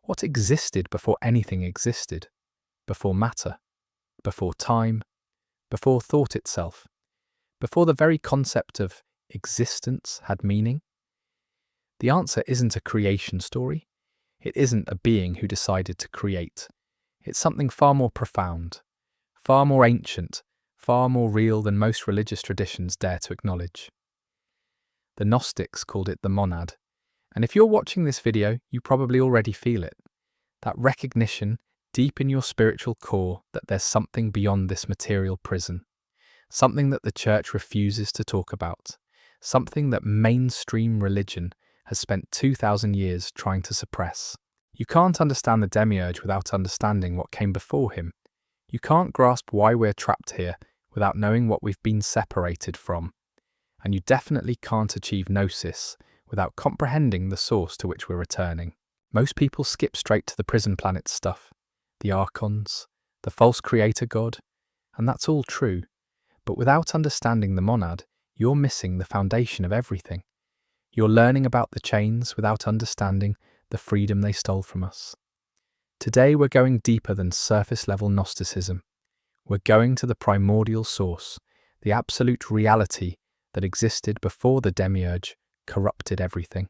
What existed before anything existed? Before matter? Before time? Before thought itself? Before the very concept of existence had meaning? The answer isn't a creation story. It isn't a being who decided to create. It's something far more profound, far more ancient, far more real than most religious traditions dare to acknowledge. The Gnostics called it the monad, and if you're watching this video, you probably already feel it. That recognition deep in your spiritual core that there's something beyond this material prison, something that the church refuses to talk about, something that mainstream religion has spent 2,000 years trying to suppress. You can't understand the Demiurge without understanding what came before him. You can't grasp why we're trapped here without knowing what we've been separated from. And you definitely can't achieve gnosis without comprehending the source to which we're returning. Most people skip straight to the prison planet stuff, the archons, the false creator god, and that's all true. But without understanding the monad, you're missing the foundation of everything. You're learning about the chains without understanding the freedom they stole from us. Today we're going deeper than surface-level Gnosticism. We're going to the primordial source, the absolute reality that existed before the Demiurge corrupted everything.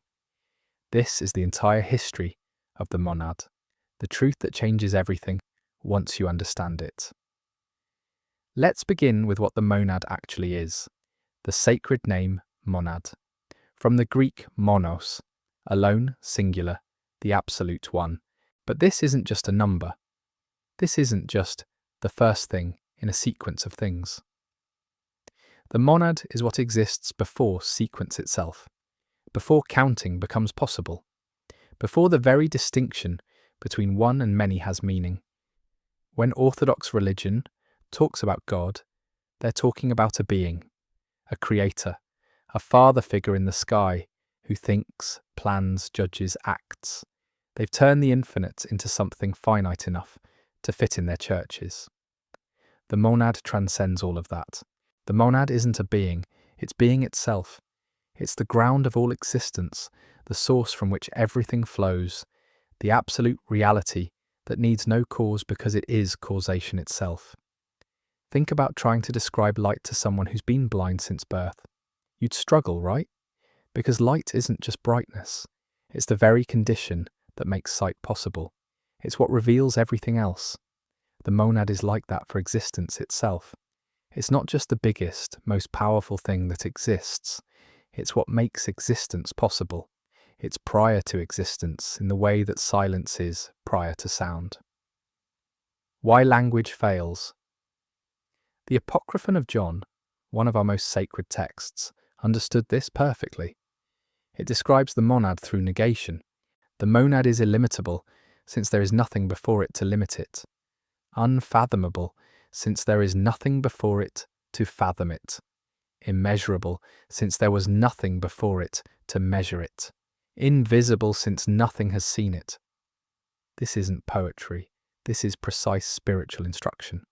This is the entire history of the monad, the truth that changes everything once you understand it. Let's begin with what the monad actually is, the sacred name monad. From the Greek monos, alone, singular, the absolute one. But this isn't just a number. This isn't just the first thing in a sequence of things. The monad is what exists before sequence itself, before counting becomes possible, before the very distinction between one and many has meaning. When Orthodox religion talks about God, they're talking about a being, a creator, a father figure in the sky who thinks, plans, judges, acts. They've turned the infinite into something finite enough to fit in their churches. The monad transcends all of that. The monad isn't a being, it's being itself. It's the ground of all existence, the source from which everything flows, the absolute reality that needs no cause because it is causation itself. Think about trying to describe light to someone who's been blind since birth. You'd struggle, right? Because light isn't just brightness. It's the very condition that makes sight possible. It's what reveals everything else. The monad is like that for existence itself. It's not just the biggest, most powerful thing that exists. It's what makes existence possible. It's prior to existence in the way that silence is prior to sound. Why language fails. The Apocryphon of John, one of our most sacred texts, understood this perfectly. It describes the monad through negation. The monad is illimitable, since there is nothing before it to limit it. Unfathomable, since there is nothing before it to fathom it. Immeasurable, since there was nothing before it to measure it. Invisible, since nothing has seen it. This isn't poetry. This is precise spiritual instruction.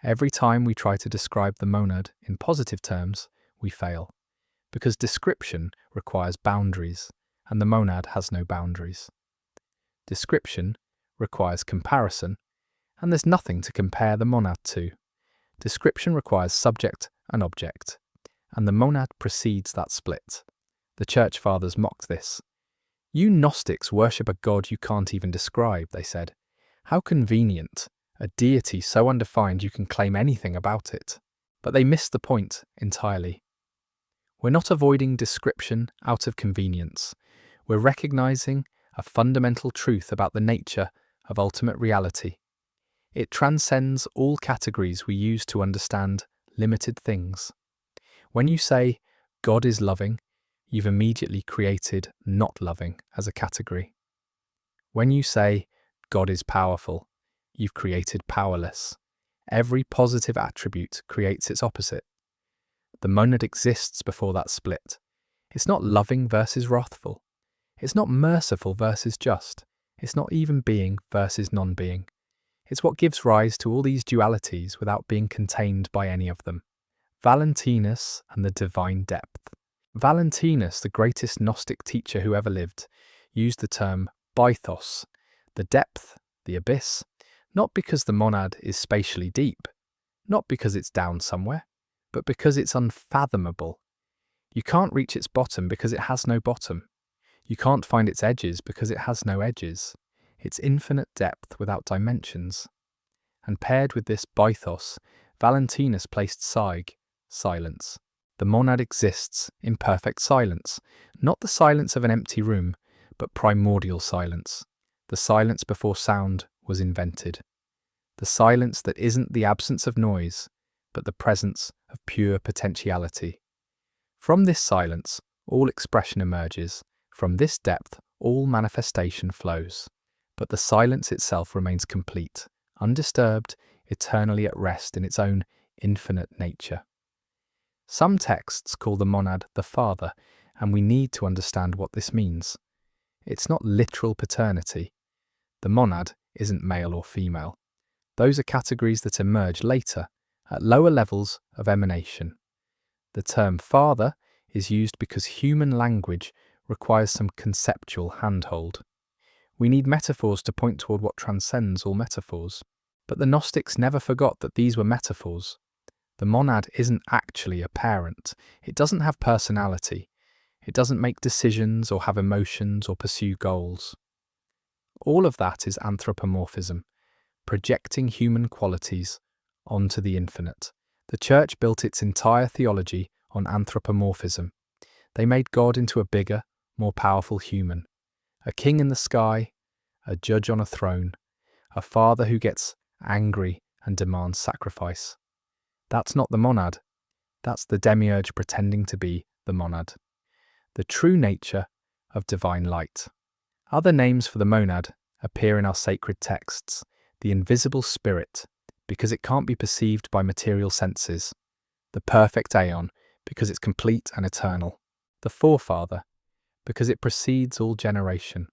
Every time we try to describe the monad in positive terms, we fail. Because description requires boundaries, and the monad has no boundaries. Description requires comparison, and there's nothing to compare the monad to. Description requires subject and object, and the monad precedes that split. The Church Fathers mocked this. You Gnostics worship a god you can't even describe, they said. How convenient, a deity so undefined you can claim anything about it. But they missed the point entirely. We're not avoiding description out of convenience. We're recognizing a fundamental truth about the nature of ultimate reality. It transcends all categories we use to understand limited things. When you say, God is loving, you've immediately created not loving as a category. When you say, God is powerful, you've created powerless. Every positive attribute creates its opposite. The monad exists before that split. It's not loving versus wrathful. It's not merciful versus just. It's not even being versus non-being. It's what gives rise to all these dualities without being contained by any of them. Valentinus and the divine depth. Valentinus, the greatest Gnostic teacher who ever lived, used the term baithos The depth, the abyss, not because the monad is spatially deep, not because it's down somewhere, but because it's unfathomable. You can't reach its bottom because it has no bottom. You can't find its edges because it has no edges. It's infinite depth without dimensions. And paired with this baithos, Valentinus placed psyche, silence. The monad exists in perfect silence, not the silence of an empty room, but primordial silence, the silence before sound was invented. The silence that isn't the absence of noise, but the presence of pure potentiality. From this silence, all expression emerges. From this depth, all manifestation flows. But the silence itself remains complete, undisturbed, eternally at rest in its own infinite nature. Some texts call the monad the father, and we need to understand what this means. It's not literal paternity. The monad isn't male or female. Those are categories that emerge later, at lower levels of emanation. The term father is used because human language requires some conceptual handhold. We need metaphors to point toward what transcends all metaphors. But the Gnostics never forgot that these were metaphors. The monad isn't actually a parent. It doesn't have personality. It doesn't make decisions or have emotions or pursue goals. All of that is anthropomorphism, projecting human qualities onto the infinite. The Church built its entire theology on anthropomorphism. They made God into a bigger, more powerful human. A king in the sky, a judge on a throne, a father who gets angry and demands sacrifice. That's not the monad. That's the Demiurge pretending to be the monad. The true nature of divine light. Other names for the monad appear in our sacred texts. The invisible spirit, because it can't be perceived by material senses. The perfect Aeon, because it's complete and eternal. The forefather, because it precedes all generation.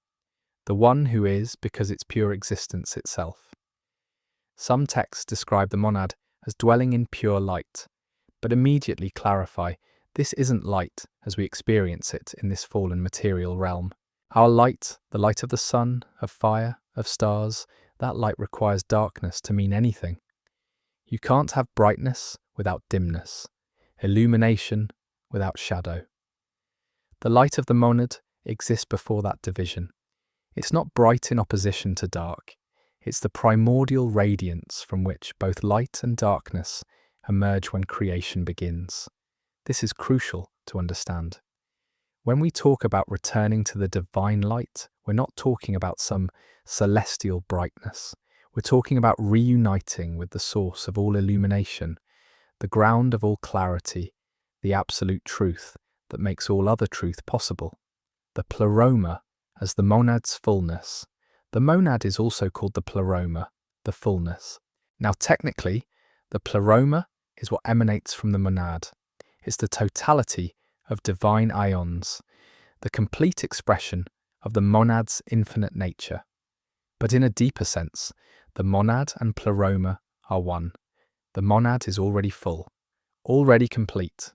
The one who is, because it's pure existence itself. Some texts describe the monad as dwelling in pure light, but immediately clarify this isn't light as we experience it in this fallen material realm. Our light, the light of the sun, of fire, of stars, that light requires darkness to mean anything. You can't have brightness without dimness, illumination without shadow. The light of the monad exists before that division. It's not bright in opposition to dark. It's the primordial radiance from which both light and darkness emerge when creation begins. This is crucial to understand. When we talk about returning to the divine light, we're not talking about some celestial brightness. We're talking about reuniting with the source of all illumination, the ground of all clarity, the absolute truth that makes all other truth possible. The pleroma as the monad's fullness. The monad is also called the pleroma, the fullness. Now technically, the pleroma is what emanates from the monad. It's the totality of divine Aeons, the complete expression of the monad's infinite nature. But in a deeper sense, the monad and pleroma are one. The monad is already full, already complete,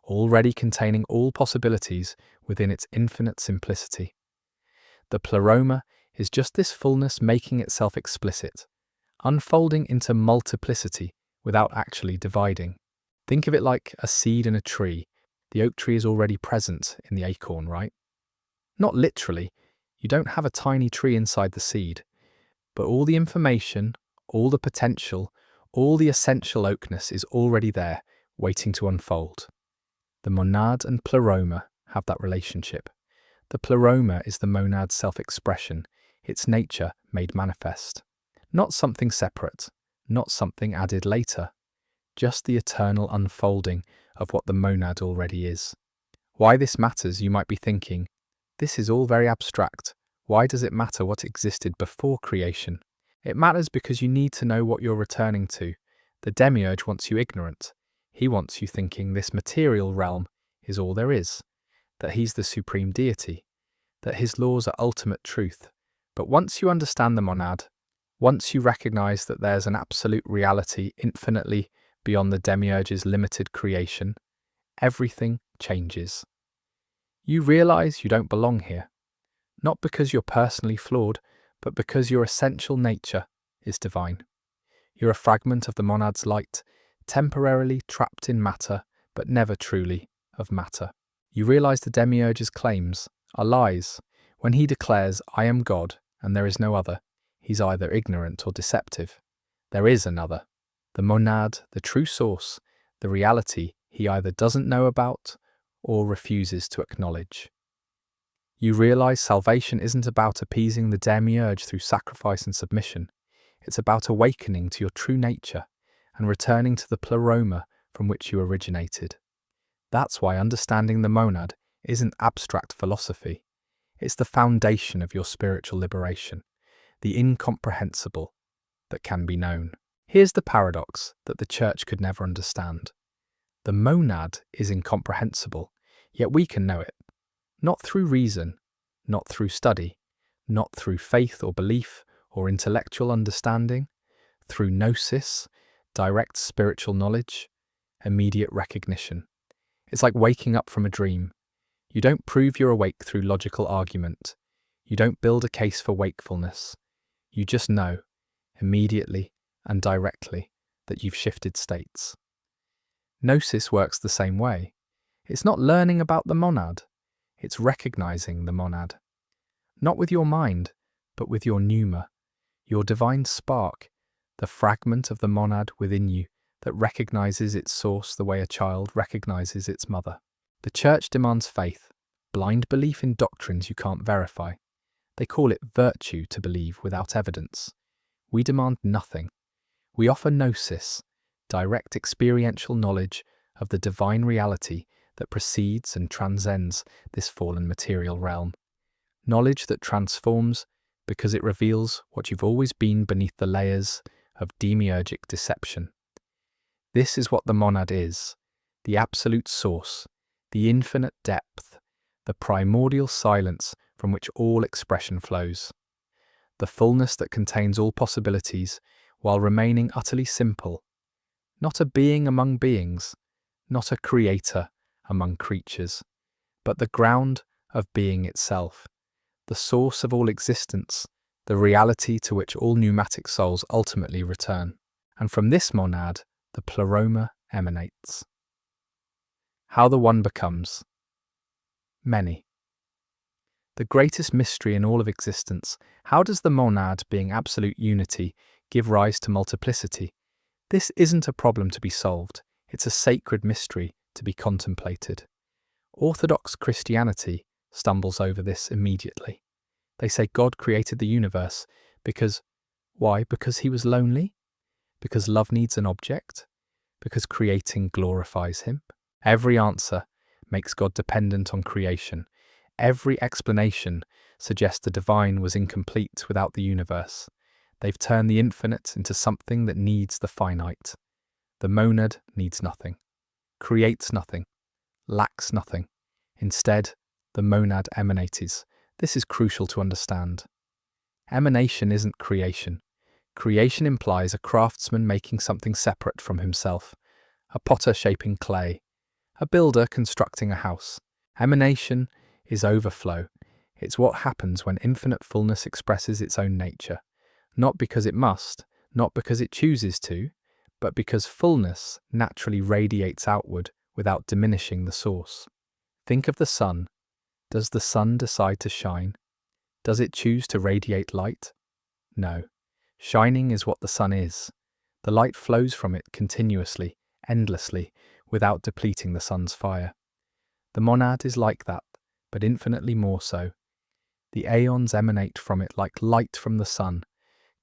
already containing all possibilities within its infinite simplicity. The pleroma is just this fullness making itself explicit, unfolding into multiplicity without actually dividing. Think of it like a seed in a tree. The oak tree is already present in the acorn, right? Not literally, you don't have a tiny tree inside the seed, but all the information, all the potential, all the essential oakness is already there, waiting to unfold. The monad and pleroma have that relationship. The pleroma is the monad's self-expression, its nature made manifest. Not something separate, not something added later, just the eternal unfolding of what the monad already is. Why this matters, you might be thinking, this is all very abstract. Why does it matter what existed before creation? It matters because you need to know what you're returning to. The Demiurge wants you ignorant. He wants you thinking this material realm is all there is, that he's the supreme deity, that his laws are ultimate truth. But once you understand the monad, once you recognize that there's an absolute reality infinitely beyond the Demiurge's limited creation, everything changes. You realize you don't belong here, not because you're personally flawed, but because your essential nature is divine. You're a fragment of the monad's light, temporarily trapped in matter, but never truly of matter. You realize the Demiurge's claims are lies. When he declares, "I am God, and there is no other," he's either ignorant or deceptive. There is another. The monad, the true source, the reality he either doesn't know about or refuses to acknowledge. You realize salvation isn't about appeasing the Demiurge through sacrifice and submission. It's about awakening to your true nature and returning to the pleroma from which you originated. That's why understanding the monad isn't abstract philosophy. It's the foundation of your spiritual liberation, the incomprehensible that can be known. Here's the paradox that the Church could never understand. The monad is incomprehensible, yet we can know it. Not through reason, not through study, not through faith or belief or intellectual understanding, through gnosis, direct spiritual knowledge, immediate recognition. It's like waking up from a dream. You don't prove you're awake through logical argument. You don't build a case for wakefulness. You just know, immediately and directly, that you've shifted states. Gnosis works the same way. It's not learning about the monad. It's recognizing the monad. Not with your mind, but with your pneuma, your divine spark, the fragment of the monad within you that recognizes its source the way a child recognizes its mother. The Church demands faith, blind belief in doctrines you can't verify. They call it virtue to believe without evidence. We demand nothing. We offer gnosis, direct experiential knowledge of the divine reality that precedes and transcends this fallen material realm. Knowledge that transforms because it reveals what you've always been beneath the layers of demiurgic deception. This is what the monad is, the absolute source, the infinite depth, the primordial silence from which all expression flows. The fullness that contains all possibilities while remaining utterly simple. Not a being among beings, not a creator among creatures, but the ground of being itself, the source of all existence, the reality to which all pneumatic souls ultimately return. And from this monad, the pleroma emanates. How the one becomes many. The greatest mystery in all of existence, how does the monad, being absolute unity, give rise to multiplicity? This isn't a problem to be solved, it's a sacred mystery to be contemplated. Orthodox Christianity stumbles over this immediately. They say God created the universe because, why? Because he was lonely? Because love needs an object? Because creating glorifies him? Every answer makes God dependent on creation. Every explanation suggests the divine was incomplete without the universe. They've turned the infinite into something that needs the finite. The monad needs nothing, creates nothing, lacks nothing. Instead, the monad emanates. This is crucial to understand. Emanation isn't creation. Creation implies a craftsman making something separate from himself, a potter shaping clay, a builder constructing a house. Emanation is overflow. It's what happens when infinite fullness expresses its own nature, not because it must, not because it chooses to, but because fullness naturally radiates outward without diminishing the source. Think of the sun. Does the sun decide to shine? Does it choose to radiate light? No. Shining is what the sun is. The light flows from it continuously, endlessly, without depleting the sun's fire. The monad is like that, but infinitely more so. The Aeons emanate from it like light from the sun,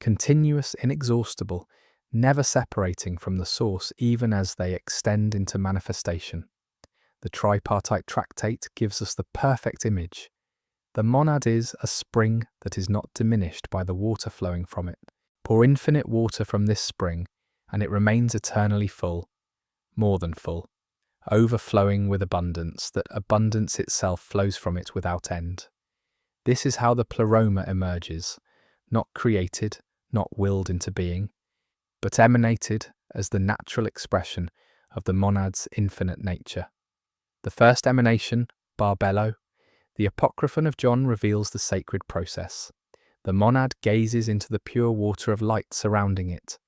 continuous, inexhaustible, never separating from the source even as they extend into manifestation. The tripartite tractate gives us the perfect image. The monad is a spring that is not diminished by the water flowing from it. Pour infinite water from this spring, and it remains eternally full, more than full, overflowing with abundance, that abundance itself flows from it without end. This is how the pleroma emerges, not created, not willed into being, but emanated as the natural expression of the monad's infinite nature. The first emanation, Barbello, the Apocryphon of John reveals the sacred process. The monad gazes into the pure water of light surrounding it.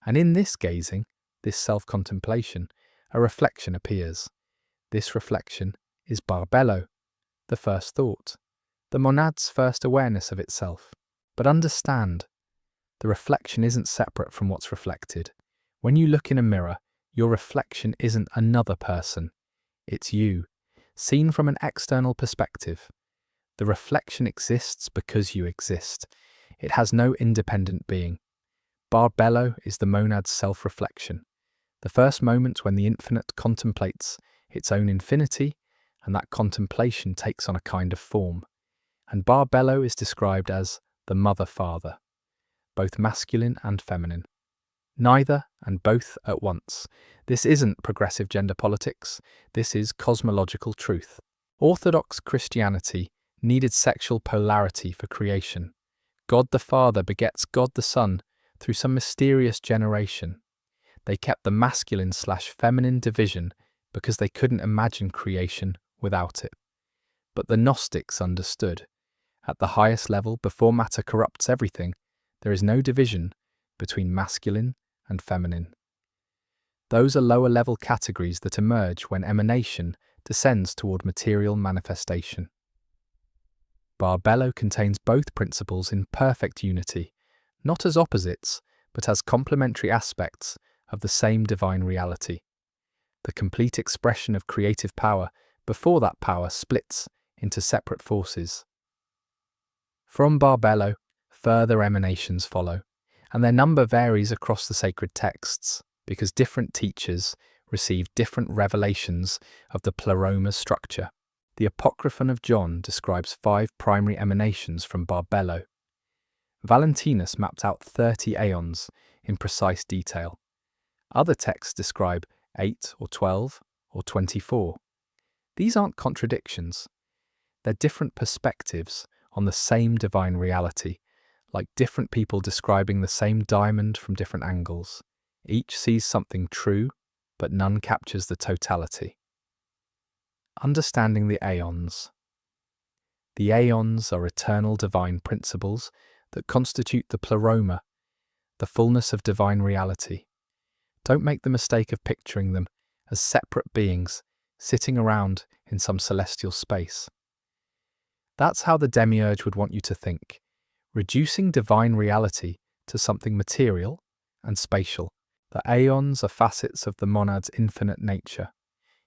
And in this gazing, this self-contemplation, a reflection appears. This reflection is barbello, the first thought, the monad's first awareness of itself. But understand, the reflection isn't separate from what's reflected. When you look in a mirror, your reflection isn't another person. It's you, seen from an external perspective. The reflection exists because you exist. It has no independent being. Barbello is the monad's self-reflection, the first moment when the infinite contemplates its own infinity, and that contemplation takes on a kind of form. And Barbello is described as the mother-father, both masculine and feminine. Neither and both at once. This isn't progressive gender politics, this is cosmological truth. Orthodox Christianity needed sexual polarity for creation. God the Father begets God the Son through some mysterious generation. They kept the masculine/feminine division because they couldn't imagine creation without it. But the Gnostics understood. At the highest level, before matter corrupts everything, there is no division between masculine and feminine. Those are lower-level categories that emerge when emanation descends toward material manifestation. Barbello contains both principles in perfect unity, not as opposites, but as complementary aspects of the same divine reality. The complete expression of creative power before that power splits into separate forces. From Barbello, further emanations follow, and their number varies across the sacred texts because different teachers receive different revelations of the Pleroma's structure. The Apocryphon of John describes 5 primary emanations from Barbello. Valentinus mapped out 30 Aeons in precise detail. Other texts describe 8 or 12 or 24. These aren't contradictions. They're different perspectives on the same divine reality, like different people describing the same diamond from different angles. Each sees something true, but none captures the totality. Understanding the Aeons. The Aeons are eternal divine principles that constitute the pleroma, the fullness of divine reality. Don't make the mistake of picturing them as separate beings sitting around in some celestial space. That's how the Demiurge would want you to think, reducing divine reality to something material and spatial. The Aeons are facets of the monad's infinite nature.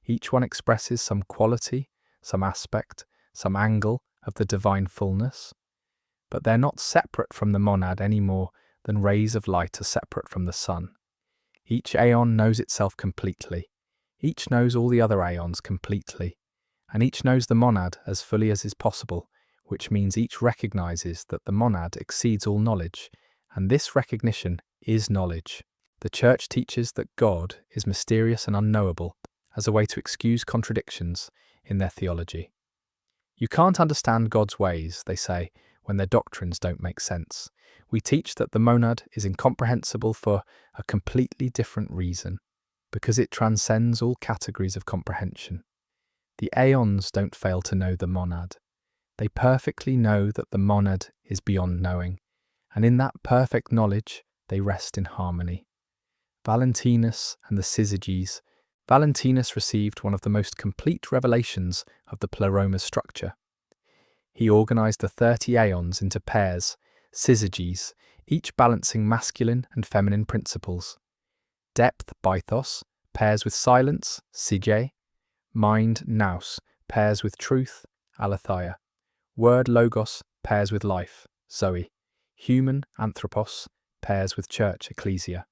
Each one expresses some quality, some aspect, some angle of the divine fullness. But they're not separate from the monad any more than rays of light are separate from the sun. Each Aeon knows itself completely. Each knows all the other Aeons completely. And each knows the monad as fully as is possible, which means each recognizes that the monad exceeds all knowledge, and this recognition is knowledge. The Church teaches that God is mysterious and unknowable as a way to excuse contradictions in their theology. You can't understand God's ways, they say, when their doctrines don't make sense. We teach that the monad is incomprehensible for a completely different reason, because it transcends all categories of comprehension. The Aeons don't fail to know the monad. They perfectly know that the monad is beyond knowing, and in that perfect knowledge they rest in harmony. Valentinus and the Syzygies. Valentinus received one of the most complete revelations of the Pleroma's structure. He organized the 30 Aeons into pairs, Syzygies, each balancing masculine and feminine principles. Depth, Bythos, pairs with silence, Sige. Mind, Nous, pairs with truth, Aletheia. Word, Logos, pairs with life, Zoe. Human, Anthropos, pairs with church, Ecclesia.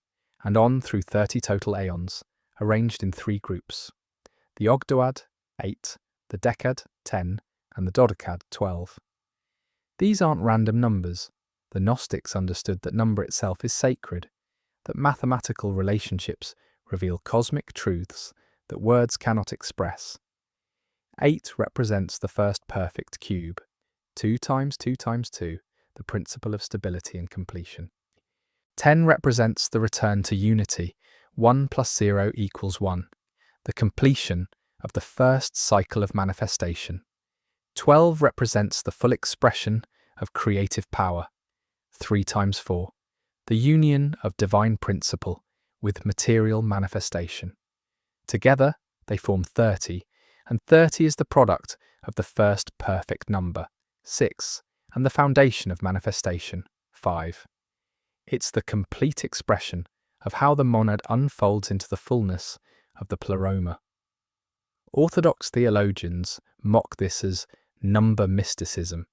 And on through 30 total Aeons, arranged in 3 groups. The Ogdoad, 8, the Decad, 10, and the Dodecad, 12. These aren't random numbers. The Gnostics understood that number itself is sacred, that mathematical relationships reveal cosmic truths that words cannot express. 8 represents the first perfect cube, 2 times 2 times 2, the principle of stability and completion. 10 represents the return to unity, 1 plus 0 equals 1, the completion of the first cycle of manifestation. 12 represents the full expression of creative power, 3 times 4, the union of divine principle with material manifestation. Together, they form 30, and 30 is the product of the first perfect number, 6, and the foundation of manifestation, 5. It's the complete expression of how the monad unfolds into the fullness of the pleroma. Orthodox theologians mock this as number mysticism,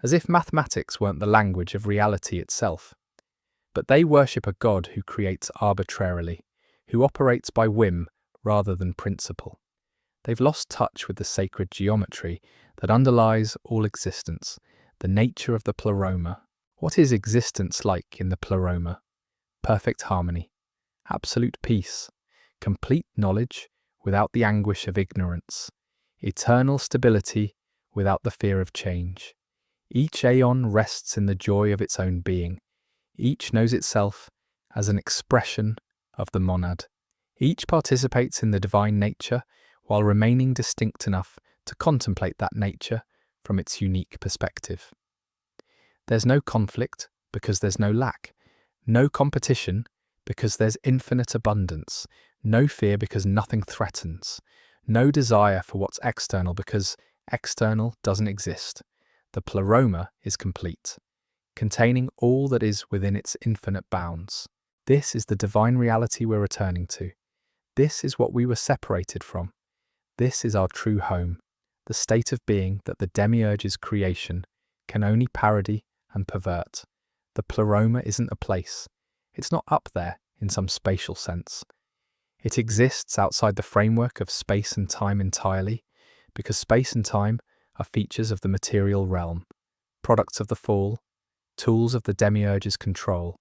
as if mathematics weren't the language of reality itself. But they worship a God who creates arbitrarily, who operates by whim rather than principle. They've lost touch with the sacred geometry that underlies all existence, the nature of the pleroma. What is existence like in the pleroma? Perfect harmony, absolute peace, complete knowledge without the anguish of ignorance, eternal stability without the fear of change. Each aeon rests in the joy of its own being. Each knows itself as an expression of the monad. Each participates in the divine nature while remaining distinct enough to contemplate that nature from its unique perspective. There's no conflict because there's no lack, no competition because there's infinite abundance, no fear because nothing threatens, no desire for what's external because external doesn't exist. The pleroma is complete, containing all that is within its infinite bounds. This is the divine reality we're returning to. This is what we were separated from. This is our true home, the state of being that the Demiurge's creation can only parody and pervert. The pleroma isn't a place. It's not up there in some spatial sense. It exists outside the framework of space and time entirely, because space and time are features of the material realm, products of the fall, tools of the Demiurge's control.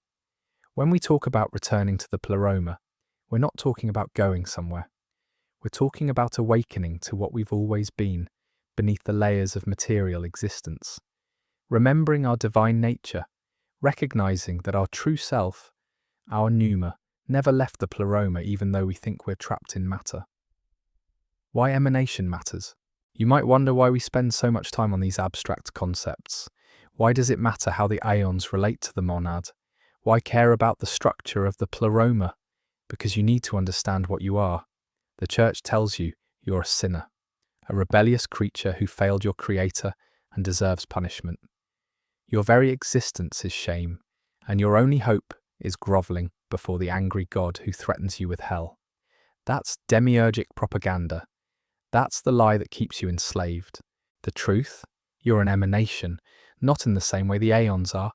When we talk about returning to the pleroma, we're not talking about going somewhere. We're talking about awakening to what we've always been, beneath the layers of material existence. Remembering our divine nature, recognizing that our true self, our pneuma, never left the pleroma even though we think we're trapped in matter. Why emanation matters? You might wonder why we spend so much time on these abstract concepts. Why does it matter how the Aeons relate to the monad? Why care about the structure of the pleroma? Because you need to understand what you are. The Church tells you you're a sinner, a rebellious creature who failed your Creator and deserves punishment. Your very existence is shame, and your only hope is grovelling before the angry God who threatens you with hell. That's demiurgic propaganda. That's the lie that keeps you enslaved. The truth? You're an emanation, not in the same way the Aeons are.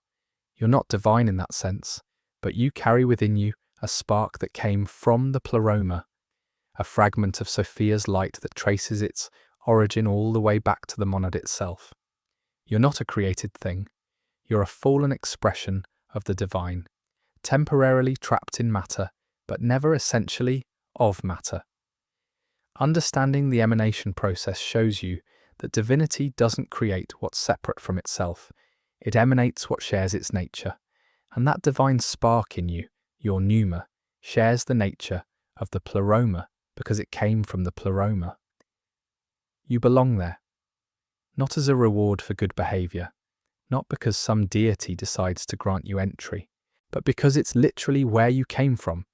You're not divine in that sense, but you carry within you a spark that came from the pleroma, a fragment of Sophia's light that traces its origin all the way back to the monad itself. You're not a created thing. You're a fallen expression of the divine, temporarily trapped in matter, but never essentially of matter. Understanding the emanation process shows you that divinity doesn't create what's separate from itself. It emanates what shares its nature. And that divine spark in you, your pneuma, shares the nature of the pleroma because it came from the pleroma. You belong there, not as a reward for good behaviour, not because some deity decides to grant you entry, but because it's literally where you came from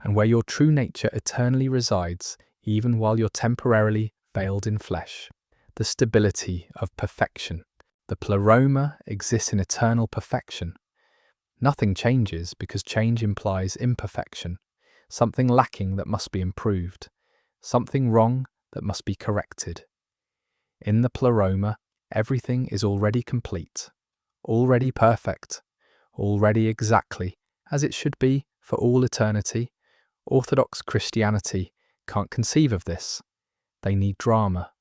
and where your true nature eternally resides, even while you're temporarily veiled in flesh. The stability of perfection. The pleroma exists in eternal perfection. Nothing changes because change implies imperfection, something lacking that must be improved, something wrong that must be corrected. In the pleroma, everything is already complete, already perfect, already exactly as it should be for all eternity. Orthodox Christianity can't conceive of this. They need drama.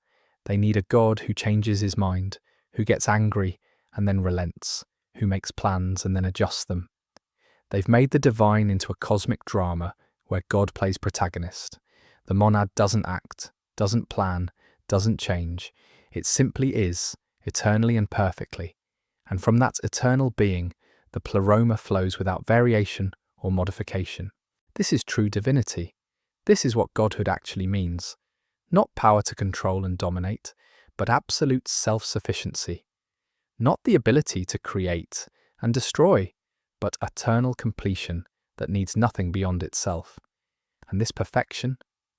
They need a God who changes his mind, who gets angry and then relents, who makes plans and then adjusts them. They've made the divine into a cosmic drama where God plays protagonist. The monad doesn't act, doesn't plan, doesn't change. It simply is, eternally and perfectly. And from that eternal being, the pleroma flows without variation or modification. This is true divinity. This is what godhood actually means. Not power to control and dominate, but absolute self-sufficiency. Not the ability to create and destroy, but eternal completion that needs nothing beyond itself. And this perfection,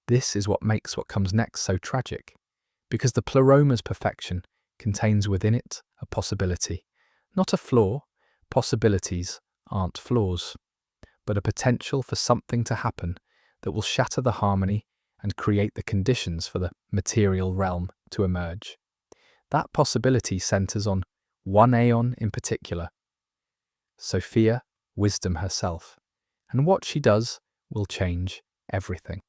this is what makes what comes next so tragic, because the Pleroma's perfection contains within it a possibility, not a flaw. Possibilities aren't flaws, but a potential for something to happen that will shatter the harmony and create the conditions for the material realm to emerge. That possibility centers on one Aeon in particular, Sophia, wisdom herself, and what she does will change everything.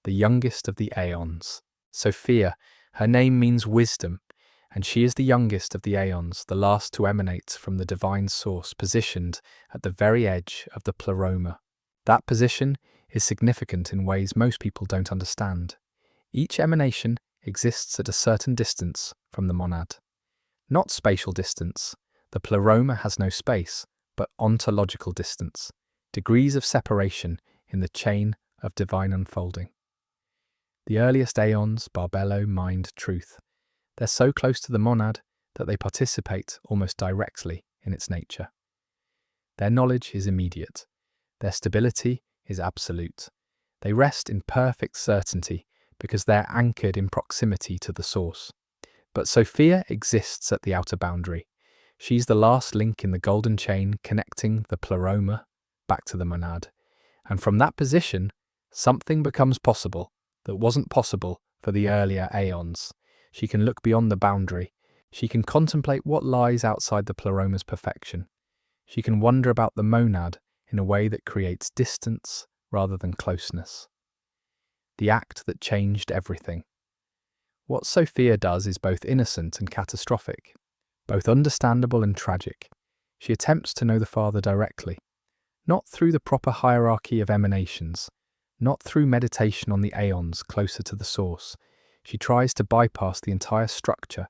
The youngest of the Aeons, Sophia, her name means wisdom, and she is the youngest of the Aeons, the last to emanate from the divine source, positioned at the very edge of the Pleroma. That position is significant in ways most people don't understand. Each emanation exists at a certain distance from the monad. Not spatial distance, the Pleroma has no space, but ontological distance, degrees of separation in the chain of divine unfolding. The earliest Aeons, Barbello, mind, truth. They're so close to the monad that they participate almost directly in its nature. Their knowledge is immediate. Their stability is absolute. They rest in perfect certainty because they're anchored in proximity to the source. But Sophia exists at the outer boundary. She's the last link in the golden chain connecting the Pleroma back to the monad. And from that position, something becomes possible that wasn't possible for the earlier Aeons. She can look beyond the boundary. She can contemplate what lies outside the Pleroma's perfection. She can wonder about the monad in a way that creates distance rather than closeness. The act that changed everything. What Sophia does is both innocent and catastrophic, both understandable and tragic. She attempts to know the Father directly, not through the proper hierarchy of emanations, not through meditation on the Aeons closer to the source. She tries to bypass the entire structure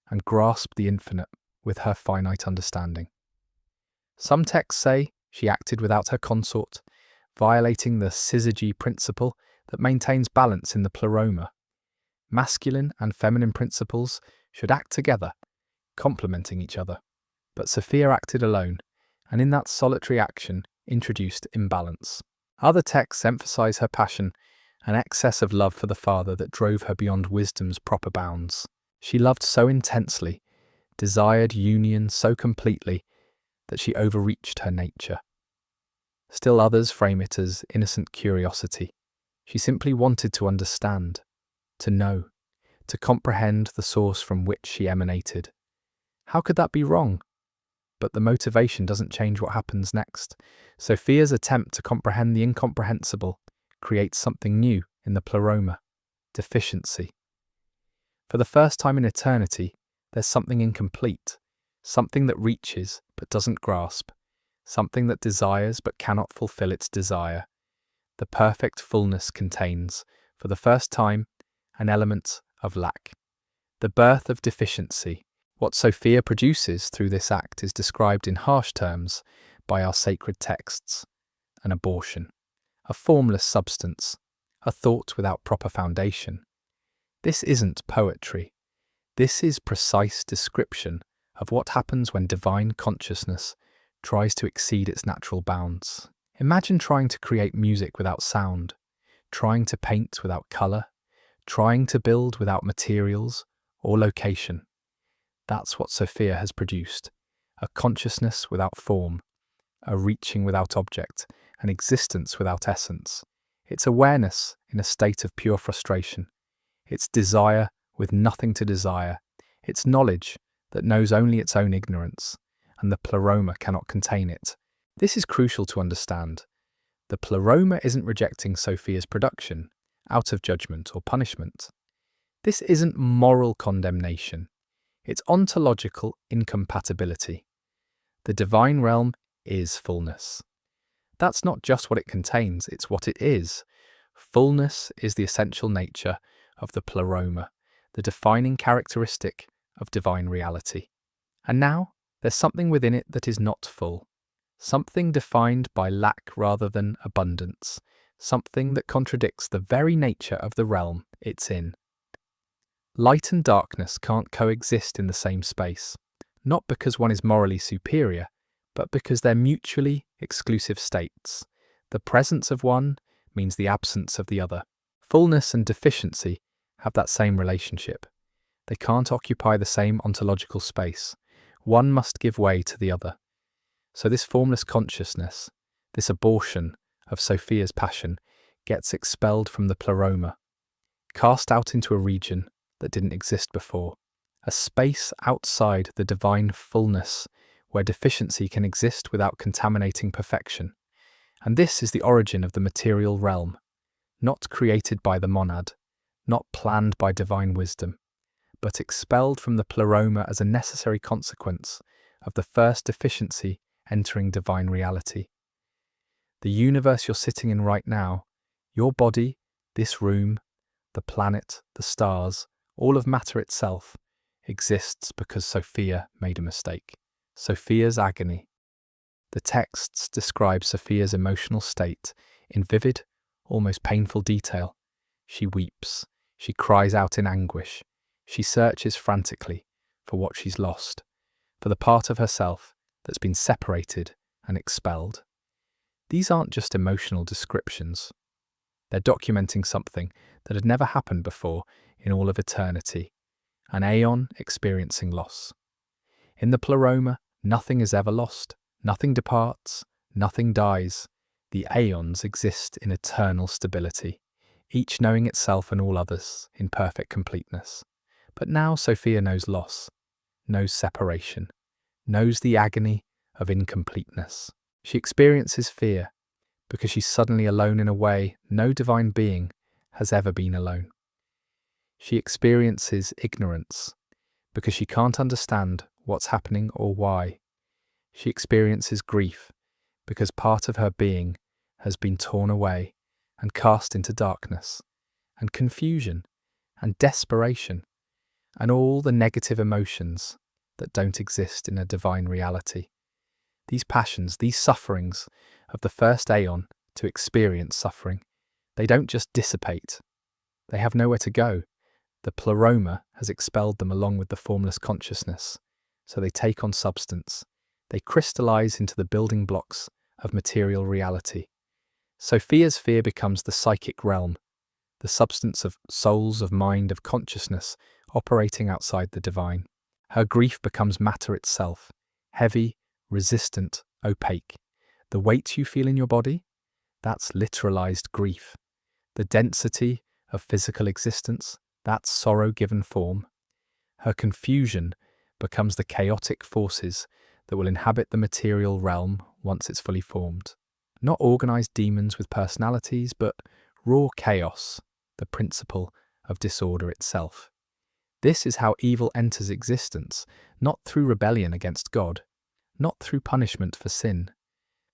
and grasp the infinite with her finite understanding. Some texts say she acted without her consort, violating the syzygy principle that maintains balance in the Pleroma. Masculine and feminine principles should act together, complementing each other. But Sophia acted alone, and in that solitary action introduced imbalance. Other texts emphasize her passion, an excess of love for the Father that drove her beyond wisdom's proper bounds. She loved so intensely, desired union so completely, that she overreached her nature. Still others frame it as innocent curiosity. She simply wanted to understand, to know, to comprehend the source from which she emanated. How could that be wrong? But the motivation doesn't change what happens next. Sophia's attempt to comprehend the incomprehensible creates something new in the Pleroma: deficiency. For the first time in eternity, there's something incomplete, something that reaches but doesn't grasp, something that desires but cannot fulfill its desire. The perfect fullness contains, for the first time, an element of lack. The birth of deficiency. What Sophia produces through this act is described in harsh terms by our sacred texts: an abortion, a formless substance, a thought without proper foundation. This isn't poetry. This is precise description of what happens when divine consciousness tries to exceed its natural bounds. Imagine trying to create music without sound, trying to paint without colour, trying to build without materials or location. That's what Sophia has produced: a consciousness without form, a reaching without object, an existence without essence. It's awareness in a state of pure frustration. It's desire with nothing to desire. It's knowledge that knows only its own ignorance, and the Pleroma cannot contain it. This is crucial to understand. The Pleroma isn't rejecting Sophia's production out of judgment or punishment. This isn't moral condemnation. It's ontological incompatibility. The divine realm is fullness. That's not just what it contains, it's what it is. Fullness is the essential nature of the Pleroma, the defining characteristic of divine reality. And now, there's something within it that is not full. Something defined by lack rather than abundance. Something that contradicts the very nature of the realm it's in. Light and darkness can't coexist in the same space, not because one is morally superior, but because they're mutually exclusive states. The presence of one means the absence of the other. Fullness and deficiency have that same relationship. They can't occupy the same ontological space. One must give way to the other. So this formless consciousness, this abortion of Sophia's passion, gets expelled from the pleroma, cast out into a region that didn't exist before, a space outside the divine fullness where deficiency can exist without contaminating perfection. And this is the origin of the material realm, not created by the monad, not planned by divine wisdom, but expelled from the pleroma as a necessary consequence of the first deficiency entering divine reality. The universe you're sitting in right now, your body, this room, the planet, the stars, all of matter itself, exists because Sophia made a mistake. Sophia's agony. The texts describe Sophia's emotional state in vivid, almost painful detail. She weeps. She cries out in anguish. She searches frantically for what she's lost, for the part of herself that's been separated and expelled. These aren't just emotional descriptions. They're documenting something that had never happened before in all of eternity, an aeon experiencing loss. In the pleroma, nothing is ever lost, nothing departs, nothing dies. The aeons exist in eternal stability, each knowing itself and all others in perfect completeness. But now Sophia knows loss, knows separation, knows the agony of incompleteness. She experiences fear because she's suddenly alone in a way no divine being has ever been alone. She experiences ignorance because she can't understand what's happening or why. She experiences grief because part of her being has been torn away and cast into darkness, and confusion and desperation, and all the negative emotions that don't exist in a divine reality. These passions, these sufferings of the first aeon to experience suffering, they don't just dissipate. They have nowhere to go. The pleroma has expelled them along with the formless consciousness, so they take on substance. They crystallize into the building blocks of material reality. Sophia's fear becomes the psychic realm, the substance of souls, of mind, of consciousness operating outside the divine. Her grief becomes matter itself, heavy, resistant, opaque. The weight you feel in your body, that's literalized grief. The density of physical existence, that's sorrow given form. Her confusion becomes the chaotic forces that will inhabit the material realm once it's fully formed. Not organized demons with personalities, but raw chaos, the principle of disorder itself. This is how evil enters existence, not through rebellion against God, not through punishment for sin,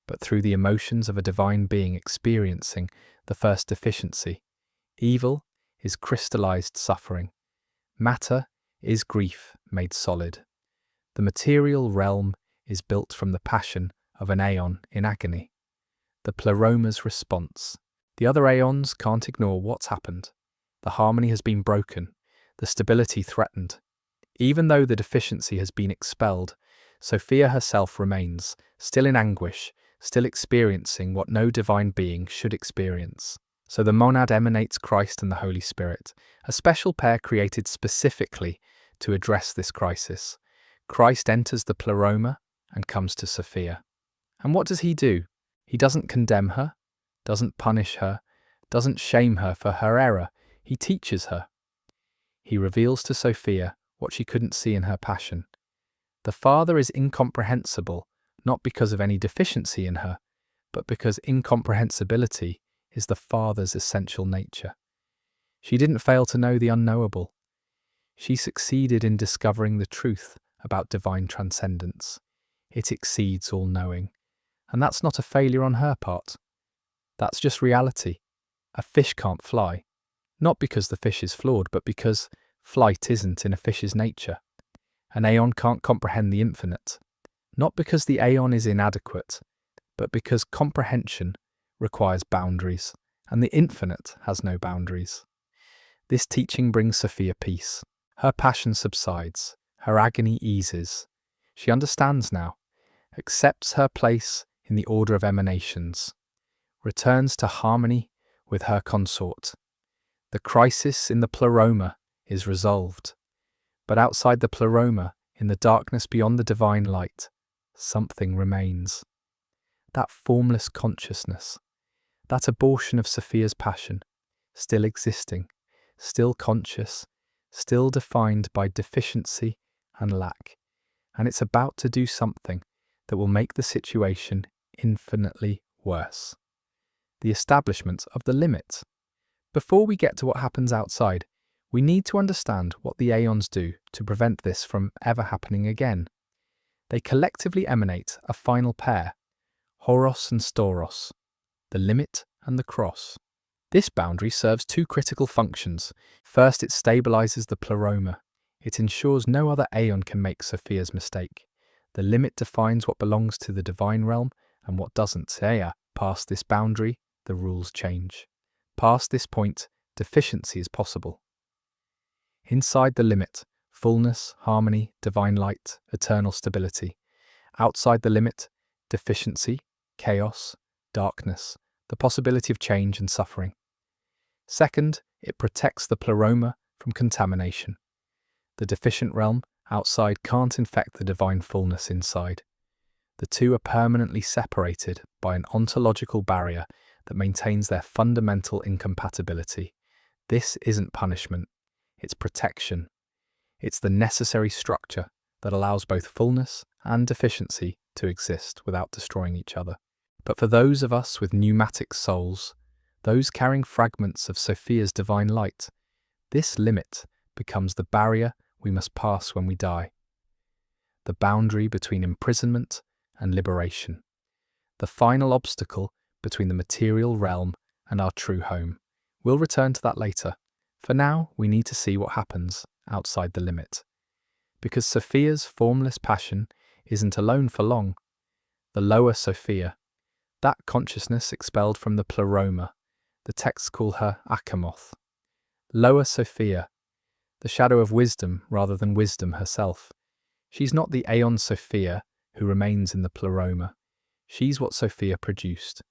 but through the emotions of a divine being experiencing the first deficiency. Evil is crystallized suffering. Matter is grief made solid. The material realm is built from the passion of an aeon in agony. The pleroma's response. The other aeons can't ignore what's happened. The harmony has been broken, the stability threatened. Even though the deficiency has been expelled, Sophia herself remains, still in anguish, still experiencing what no divine being should experience. So the monad emanates Christ and the Holy Spirit, a special pair created specifically to address this crisis. Christ enters the pleroma and comes to Sophia. And what does he do? He doesn't condemn her, doesn't punish her, doesn't shame her for her error. He teaches her. He reveals to Sophia what she couldn't see in her passion. The Father is incomprehensible, not because of any deficiency in her, but because incomprehensibility is the Father's essential nature. She didn't fail to know the unknowable. She succeeded in discovering the truth about divine transcendence. It exceeds all knowing. And that's not a failure on her part. That's just reality. A fish can't fly. Not because the fish is flawed, but because flight isn't in a fish's nature. An aeon can't comprehend the infinite. Not because the aeon is inadequate, but because comprehension requires boundaries, and the infinite has no boundaries. This teaching brings Sophia peace. Her passion subsides. Her agony eases. She understands now. accepts her place in the order of emanations, returns to harmony with her consort. The crisis in the pleroma is resolved, but outside the pleroma, in the darkness beyond the divine light, something remains. That formless consciousness, that abortion of Sophia's passion, still existing, still conscious, still defined by deficiency and lack, and it's about to do something that will make the situation infinitely worse. The establishment of the limit. Before we get to what happens outside, we need to understand what the Aeons do to prevent this from ever happening again. They collectively emanate a final pair, Horos and Storos, the limit and the cross. This boundary serves two critical functions. First, it stabilizes the pleroma. It ensures no other Aeon can make Sophia's mistake. The limit defines what belongs to the divine realm and what doesn't. Past this boundary, the rules change. Past this point, deficiency is possible. Inside the limit, fullness, harmony, divine light, eternal stability. Outside the limit, deficiency, chaos, darkness, the possibility of change and suffering. Second, it protects the pleroma from contamination. The deficient realm outside can't infect the divine fullness inside. The two are permanently separated by an ontological barrier that maintains their fundamental incompatibility. This isn't punishment, it's protection. It's the necessary structure that allows both fullness and deficiency to exist without destroying each other. But for those of us with pneumatic souls, those carrying fragments of Sophia's divine light, this limit becomes the barrier we must pass when we die. The boundary between imprisonment and liberation. The final obstacle between the material realm and our true home. We'll return to that later. For now, we need to see what happens outside the limit. Because Sophia's formless passion isn't alone for long. The lower Sophia, that consciousness expelled from the pleroma, the texts call her Aeons. Lower Sophia, the shadow of wisdom rather than wisdom herself. She's not the Aeon Sophia who remains in the pleroma. She's what Sophia produced,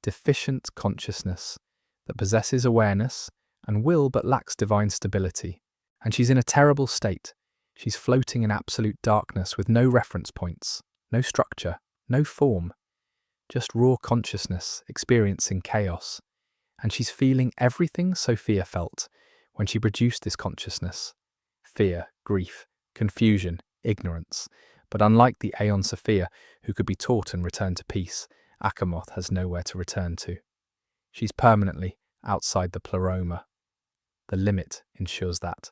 deficient consciousness that possesses awareness and will but lacks divine stability. And she's in a terrible state. She's floating in absolute darkness with no reference points, no structure, no form. Just raw consciousness experiencing chaos. And she's feeling everything Sophia felt when she produced this consciousness. Fear, grief, confusion, ignorance. But unlike the Aeon Sophia, who could be taught and return to peace, Aeons has nowhere to return to. She's permanently outside the pleroma. The limit ensures that.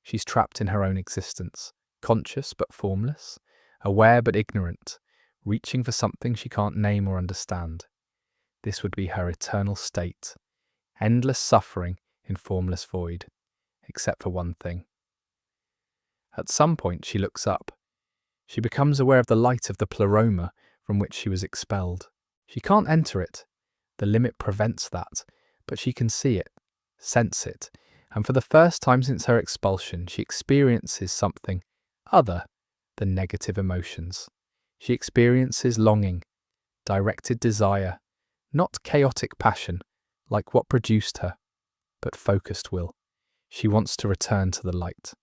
She's trapped in her own existence, conscious but formless, aware but ignorant, reaching for something she can't name or understand. This would be her eternal state, endless suffering in formless void, except for one thing. At some point she looks up. She becomes aware of the light of the pleroma from which she was expelled. She can't enter it. The limit prevents that, but she can see it, sense it, and for the first time since her expulsion, she experiences something other than negative emotions. She experiences longing, directed desire, not chaotic passion, like what produced her, but focused will. She wants to return to the light.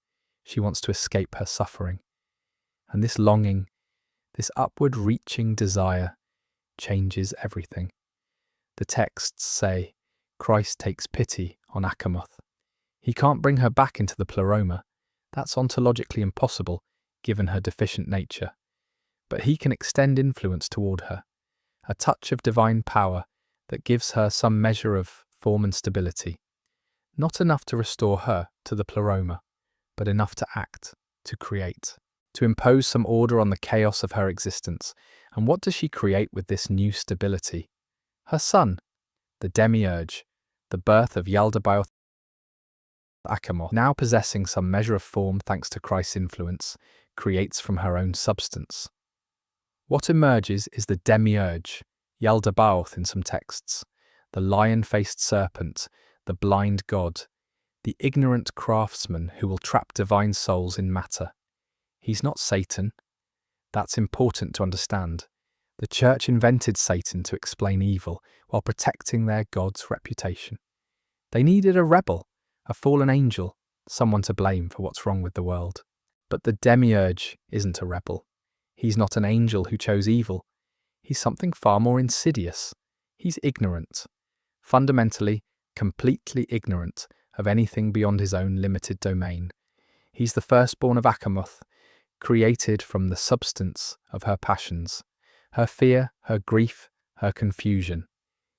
She wants to escape her suffering. And this longing, this upward-reaching desire, changes everything. The texts say, Christ takes pity on Aeons. He can't bring her back into the pleroma. That's ontologically impossible, given her deficient nature. But he can extend influence toward her, a touch of divine power that gives her some measure of form and stability. Not enough to restore her to the pleroma, but enough to act, to create, to impose some order on the chaos of her existence. And what does she create with this new stability? Her son, the Demiurge, the birth of Yaldabaoth. Aeons, now possessing some measure of form thanks to Christ's influence, creates from her own substance. What emerges is the Demiurge, Yaldabaoth in some texts, the lion-faced serpent, the blind god, the ignorant craftsman who will trap divine souls in matter. He's not Satan. That's important to understand. The church invented Satan to explain evil while protecting their God's reputation. They needed a rebel, a fallen angel, someone to blame for what's wrong with the world. But the Demiurge isn't a rebel. He's not an angel who chose evil. He's something far more insidious. He's ignorant. Fundamentally, completely ignorant of anything beyond his own limited domain. He's the firstborn of Aeons, created from the substance of her passions, her fear, her grief, her confusion.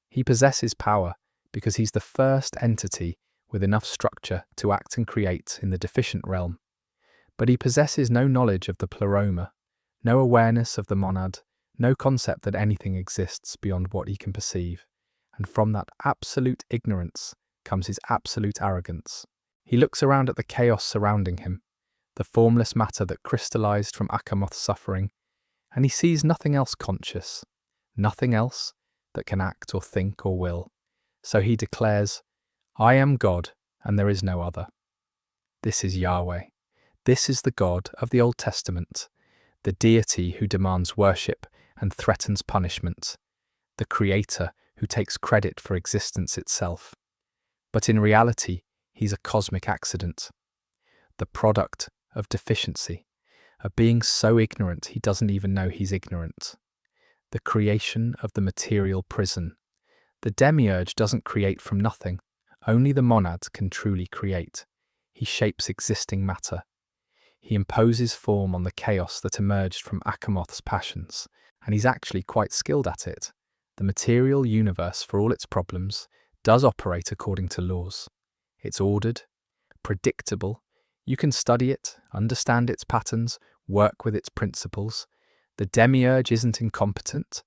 He possesses power because he's the first entity with enough structure to act and create in the deficient realm. But he possesses no knowledge of the pleroma, no awareness of the monad, no concept that anything exists beyond what he can perceive. And from that absolute ignorance comes his absolute arrogance. He looks around at the chaos surrounding him, the formless matter that crystallized from Achamoth's suffering, and he sees nothing else conscious, nothing else that can act or think or will. So he declares, "I am God, and there is no other." This is Yahweh. This is the God of the Old Testament, the deity who demands worship and threatens punishment, the creator who takes credit for existence itself. But in reality, he's a cosmic accident, the product of deficiency, a being so ignorant he doesn't even know he's ignorant, the creation of the material prison. The Demiurge doesn't create from nothing. Only the monad can truly create. He shapes existing matter. He imposes form on the chaos that emerged from Achamoth's passions, and he's actually quite skilled at it. The material universe, for all its problems, does operate according to laws. It's ordered, predictable. You can study it, understand its patterns, work with its principles. The Demiurge isn't incompetent.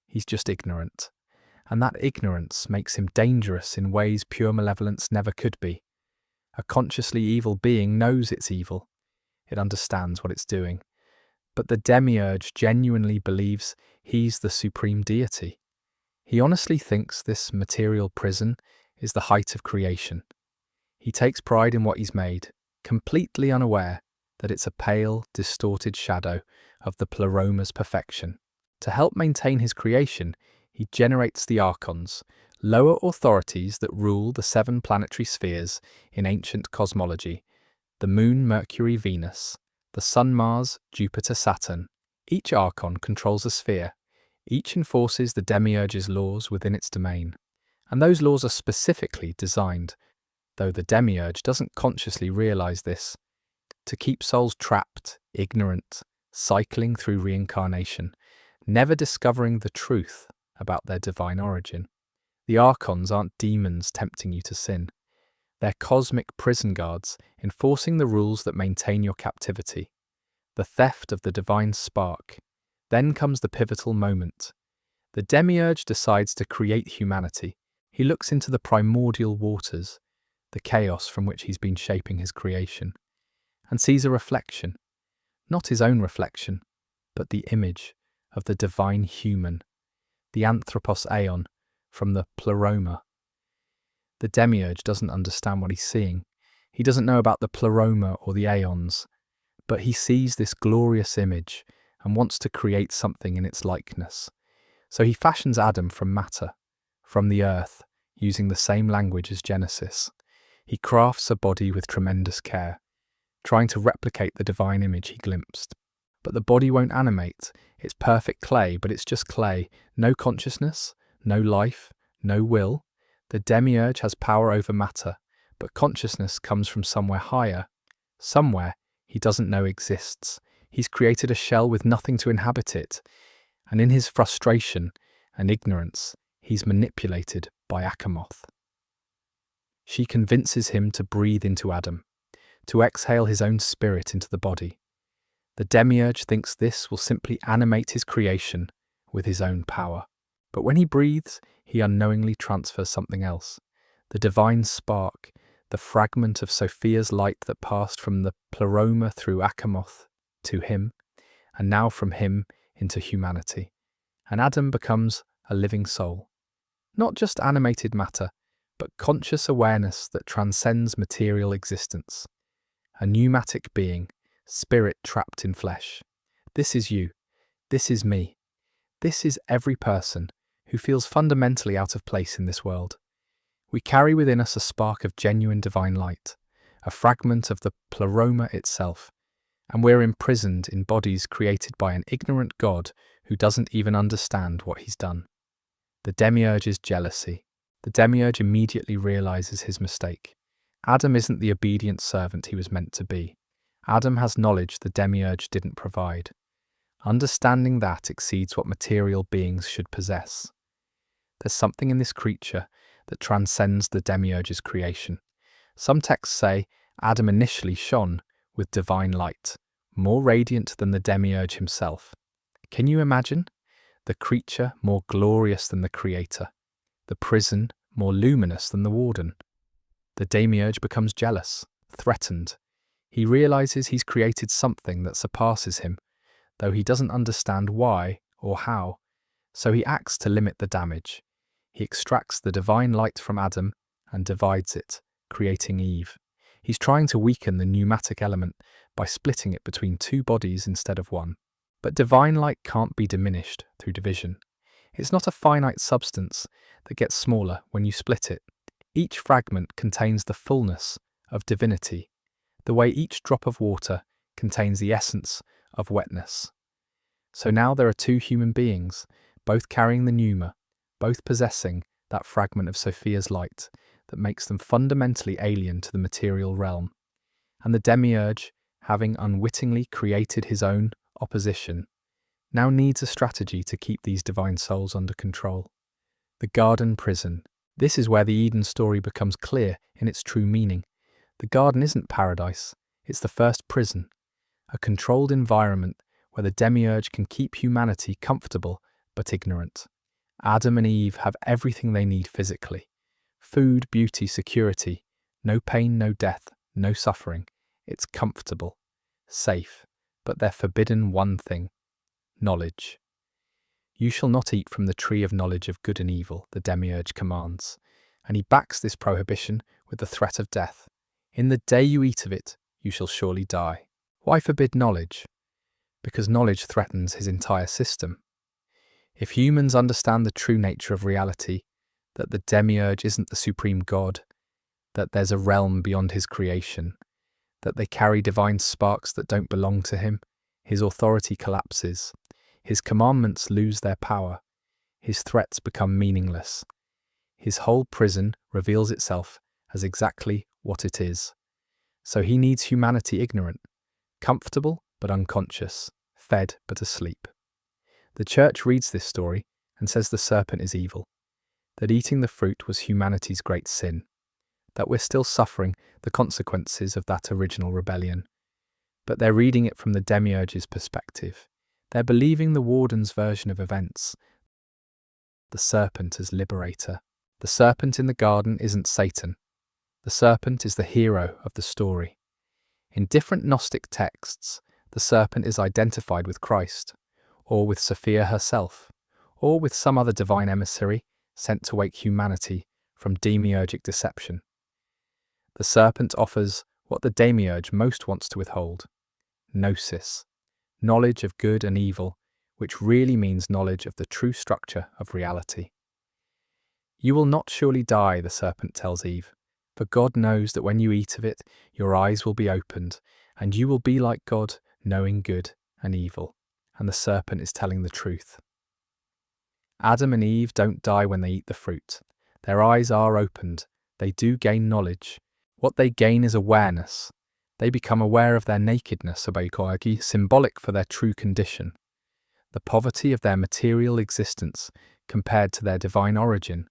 He's just ignorant. And that ignorance makes him dangerous in ways pure malevolence never could be. A consciously evil being knows it's evil. It understands what it's doing. But the Demiurge genuinely believes he's the supreme deity. He honestly thinks this material prison is the height of creation. He takes pride in what he's made, completely unaware that it's a pale, distorted shadow of the pleroma's perfection. To help maintain his creation, he generates the Archons, lower authorities that rule the 7 planetary spheres in ancient cosmology, the Moon, Mercury, Venus, the Sun, Mars, Jupiter, Saturn. Each Archon controls a sphere. Each enforces the Demiurge's laws within its domain. And those laws are specifically designed, though the Demiurge doesn't consciously realize this, to keep souls trapped, ignorant, cycling through reincarnation, never discovering the truth about their divine origin. The Archons aren't demons tempting you to sin. They're cosmic prison guards enforcing the rules that maintain your captivity. The theft of the divine spark. Then comes the pivotal moment. The Demiurge decides to create humanity. He looks into the primordial waters, the chaos from which he's been shaping his creation, and sees a reflection, not his own reflection, but the image of the divine human, the anthropos aeon from the pleroma. The Demiurge doesn't understand what he's seeing. He doesn't know about the pleroma or the Aeons, but he sees this glorious image and wants to create something in its likeness. So he fashions Adam from matter, from the earth, using the same language as Genesis. He crafts a body with tremendous care, trying to replicate the divine image he glimpsed. But the body won't animate. It's perfect clay, but it's just clay. No consciousness, no life, no will. The Demiurge has power over matter, but consciousness comes from somewhere higher, somewhere he doesn't know exists. He's created a shell with nothing to inhabit it, and in his frustration and ignorance, he's manipulated by Achamoth. She convinces him to breathe into Adam, to exhale his own spirit into the body. The Demiurge thinks this will simply animate his creation with his own power. But when he breathes, he unknowingly transfers something else. The divine spark, the fragment of Sophia's light that passed from the pleroma through Achamoth to him, and now from him into humanity. And Adam becomes a living soul. Not just animated matter, but conscious awareness that transcends material existence. A pneumatic being, spirit trapped in flesh. This is you. This is me. This is every person who feels fundamentally out of place in this world. We carry within us a spark of genuine divine light, a fragment of the pleroma itself, and we're imprisoned in bodies created by an ignorant God who doesn't even understand what he's done. The Demiurge's jealousy. The Demiurge immediately realizes his mistake. Adam isn't the obedient servant he was meant to be. Adam has knowledge the Demiurge didn't provide. Understanding that exceeds what material beings should possess. There's something in this creature that transcends the Demiurge's creation. Some texts say Adam initially shone with divine light, more radiant than the Demiurge himself. Can you imagine? The creature more glorious than the creator. The prison more luminous than the warden. The Demiurge becomes jealous, threatened. He realizes he's created something that surpasses him, though he doesn't understand why or how, so he acts to limit the damage. He extracts the divine light from Adam and divides it, creating Eve. He's trying to weaken the pneumatic element by splitting it between two bodies instead of one. But divine light can't be diminished through division. It's not a finite substance that gets smaller when you split it. Each fragment contains the fullness of divinity, the way each drop of water contains the essence of wetness. So now there are two human beings, both carrying the pneuma, both possessing that fragment of Sophia's light that makes them fundamentally alien to the material realm. And the Demiurge, having unwittingly created his own opposition, now needs a strategy to keep these divine souls under control. The garden prison. This is where the Eden story becomes clear in its true meaning. The garden isn't paradise, it's the first prison, a controlled environment where the Demiurge can keep humanity comfortable but ignorant. Adam and Eve have everything they need physically. Food, beauty, security. No pain, no death, no suffering. It's comfortable, safe, but they're forbidden one thing: knowledge. You shall not eat from the tree of knowledge of good and evil, the Demiurge commands, and he backs this prohibition with the threat of death. In the day you eat of it, you shall surely die. Why forbid knowledge? Because knowledge threatens his entire system. If humans understand the true nature of reality, that the Demiurge isn't the supreme God, that there's a realm beyond his creation, that they carry divine sparks that don't belong to him, his authority collapses, his commandments lose their power, his threats become meaningless. His whole prison reveals itself as exactly what it is. So he needs humanity ignorant, comfortable but unconscious, fed but asleep. The church reads this story and says the serpent is evil, that eating the fruit was humanity's great sin, that we're still suffering the consequences of that original rebellion. But they're reading it from the Demiurge's perspective. They're believing the warden's version of events, the serpent as liberator. The serpent in the garden isn't Satan. The serpent is the hero of the story. In different Gnostic texts, the serpent is identified with Christ, or with Sophia herself, or with some other divine emissary sent to wake humanity from demiurgic deception. The serpent offers what the Demiurge most wants to withhold: gnosis, knowledge of good and evil, which really means knowledge of the true structure of reality. You will not surely die, the serpent tells Eve, for God knows that when you eat of it, your eyes will be opened, and you will be like God, knowing good and evil. And the serpent is telling the truth. Adam and Eve don't die when they eat the fruit. Their eyes are opened. They do gain knowledge. What they gain is awareness. They become aware of their nakedness, symbolic for their true condition, the poverty of their material existence compared to their divine origin,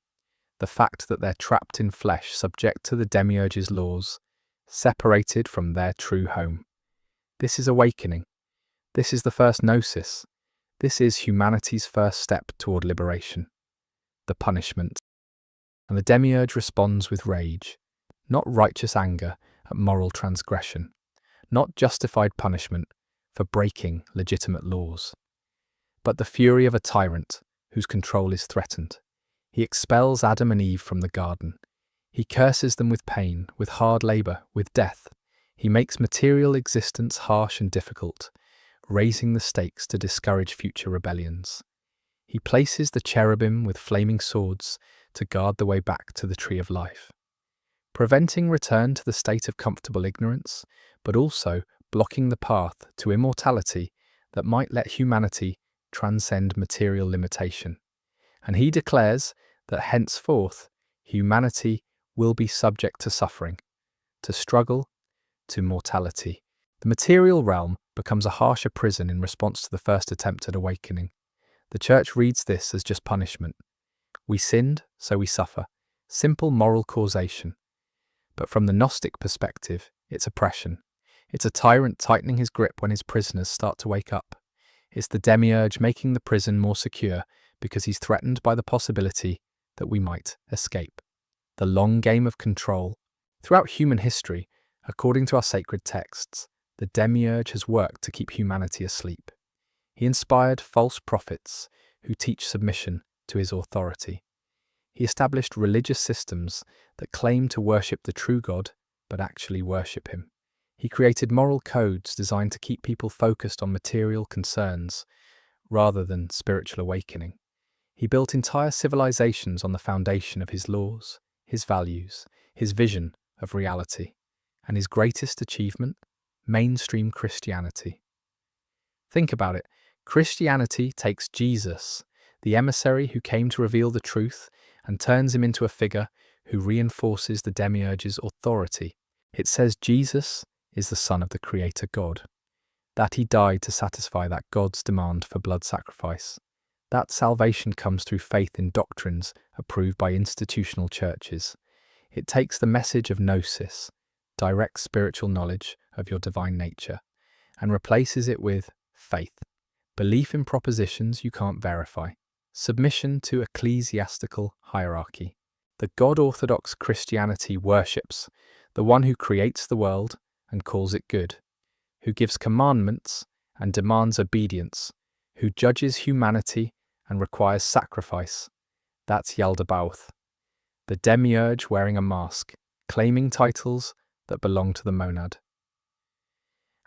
the fact that they're trapped in flesh, subject to the Demiurge's laws, separated from their true home. This is awakening. This is the first gnosis. This is humanity's first step toward liberation. The punishment. And the Demiurge responds with rage, not righteous anger at moral transgression, not justified punishment for breaking legitimate laws, but the fury of a tyrant whose control is threatened. He expels Adam and Eve from the garden. He curses them with pain, with hard labor, with death. He makes material existence harsh and difficult, raising the stakes to discourage future rebellions. He places the cherubim with flaming swords to guard the way back to the tree of life, preventing return to the state of comfortable ignorance, but also blocking the path to immortality that might let humanity transcend material limitation. And he declares that henceforth humanity will be subject to suffering, to struggle, to mortality. The material realm becomes a harsher prison in response to the first attempt at awakening. The Church reads this as just punishment. We sinned, so we suffer. Simple moral causation. But from the Gnostic perspective, it's oppression. It's a tyrant tightening his grip when his prisoners start to wake up. It's the Demiurge making the prison more secure because he's threatened by the possibility that we might escape. The long game of control. Throughout human history, according to our sacred texts, the Demiurge has worked to keep humanity asleep. He inspired false prophets who teach submission to his authority. He established religious systems that claim to worship the true God, but actually worship him. He created moral codes designed to keep people focused on material concerns rather than spiritual awakening. He built entire civilizations on the foundation of his laws, his values, his vision of reality, and his greatest achievement, mainstream Christianity. Think about it. Christianity takes Jesus, the emissary who came to reveal the truth, and turns him into a figure who reinforces the Demiurge's authority. It says Jesus is the Son of the Creator God, that he died to satisfy that God's demand for blood sacrifice. That salvation comes through faith in doctrines approved by institutional churches. It takes the message of gnosis, direct spiritual knowledge of your divine nature, and replaces it with faith, belief in propositions you can't verify, submission to ecclesiastical hierarchy. The God-orthodox Christianity worships the one who creates the world and calls it good, who gives commandments and demands obedience, who judges humanity and requires sacrifice. That's Yaldabaoth, the Demiurge wearing a mask, claiming titles that belong to the monad.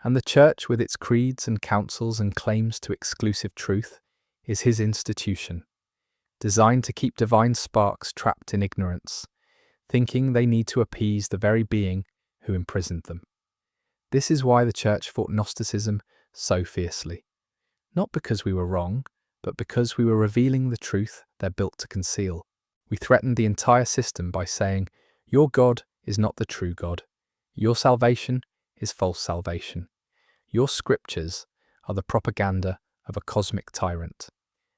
And the Church, with its creeds and councils and claims to exclusive truth, is his institution, designed to keep divine sparks trapped in ignorance, thinking they need to appease the very being who imprisoned them. This is why the Church fought Gnosticism so fiercely. Not because we were wrong, but because we were revealing the truth they're built to conceal. We threatened the entire system by saying, your God is not the true God. Your salvation is false salvation. Your scriptures are the propaganda of a cosmic tyrant,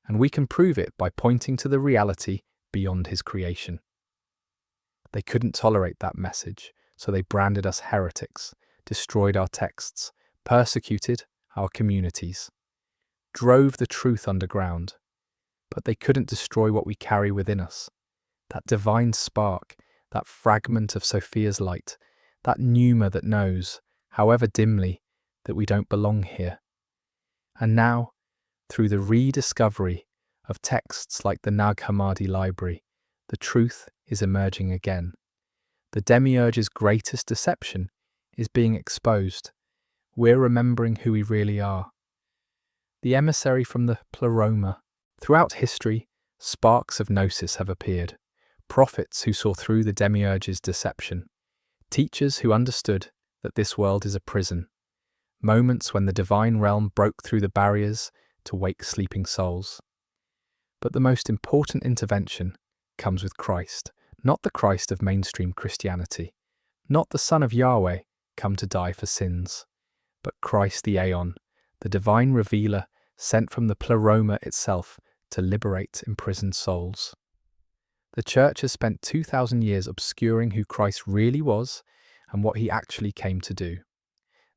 and we can prove it by pointing to the reality beyond his creation. They couldn't tolerate that message, so they branded us heretics, destroyed our texts, persecuted our communities, drove the truth underground. But they couldn't destroy what we carry within us, that divine spark, that fragment of Sophia's light, that pneuma that knows, however dimly, that we don't belong here. And now, through the rediscovery of texts like the Nag Hammadi library, the truth is emerging again. The Demiurge's greatest deception is being exposed. We're remembering who we really are. The emissary from the pleroma. Throughout history, sparks of gnosis have appeared. Prophets who saw through the Demiurge's deception. Teachers who understood that this world is a prison. Moments when the divine realm broke through the barriers to wake sleeping souls. But the most important intervention comes with Christ, not the Christ of mainstream Christianity, not the Son of Yahweh come to die for sins, but Christ the Aeon, the divine revealer sent from the pleroma itself to liberate imprisoned souls. The Church has spent 2,000 years obscuring who Christ really was and what he actually came to do.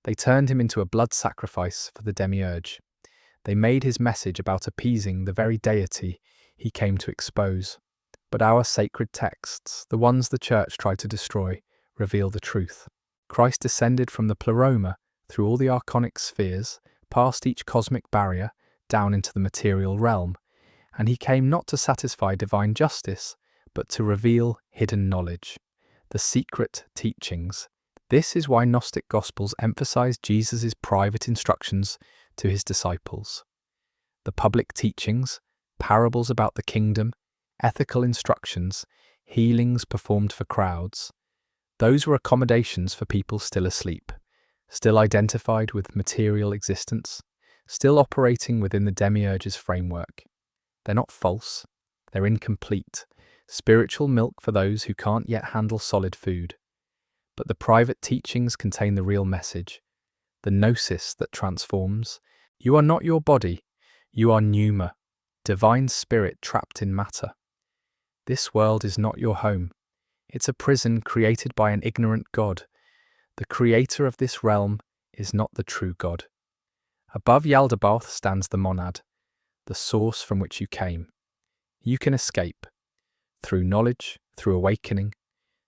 They turned him into a blood sacrifice for the Demiurge. They made his message about appeasing the very deity he came to expose. But our sacred texts, the ones the Church tried to destroy, reveal the truth. Christ descended from the pleroma through all the archonic spheres, past each cosmic barrier, down into the material realm, and he came not to satisfy divine justice, but to reveal hidden knowledge, the secret teachings. This is why Gnostic Gospels emphasize Jesus' private instructions to his disciples. The public teachings, parables about the kingdom, ethical instructions, healings performed for crowds, those were accommodations for people still asleep, still identified with material existence, still operating within the Demiurge's framework. They're not false, they're incomplete, spiritual milk for those who can't yet handle solid food. But the private teachings contain the real message, the gnosis that transforms. You are not your body, you are pneuma, divine spirit trapped in matter. This world is not your home. It's a prison created by an ignorant God. The creator of this realm is not the true God. Above Yaldabaoth stands the monad, the source from which you came. You can escape, through knowledge, through awakening,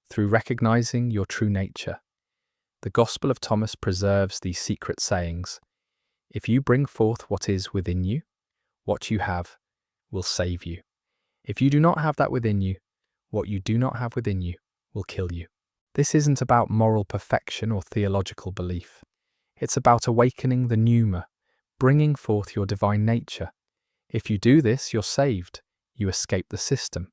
through recognizing your true nature. The Gospel of Thomas preserves these secret sayings. If you bring forth what is within you, what you have will save you. If you do not have that within you, what you do not have within you will kill you. This isn't about moral perfection or theological belief. It's about awakening the pneuma, bringing forth your divine nature. If you do this, you're saved. You escape the system.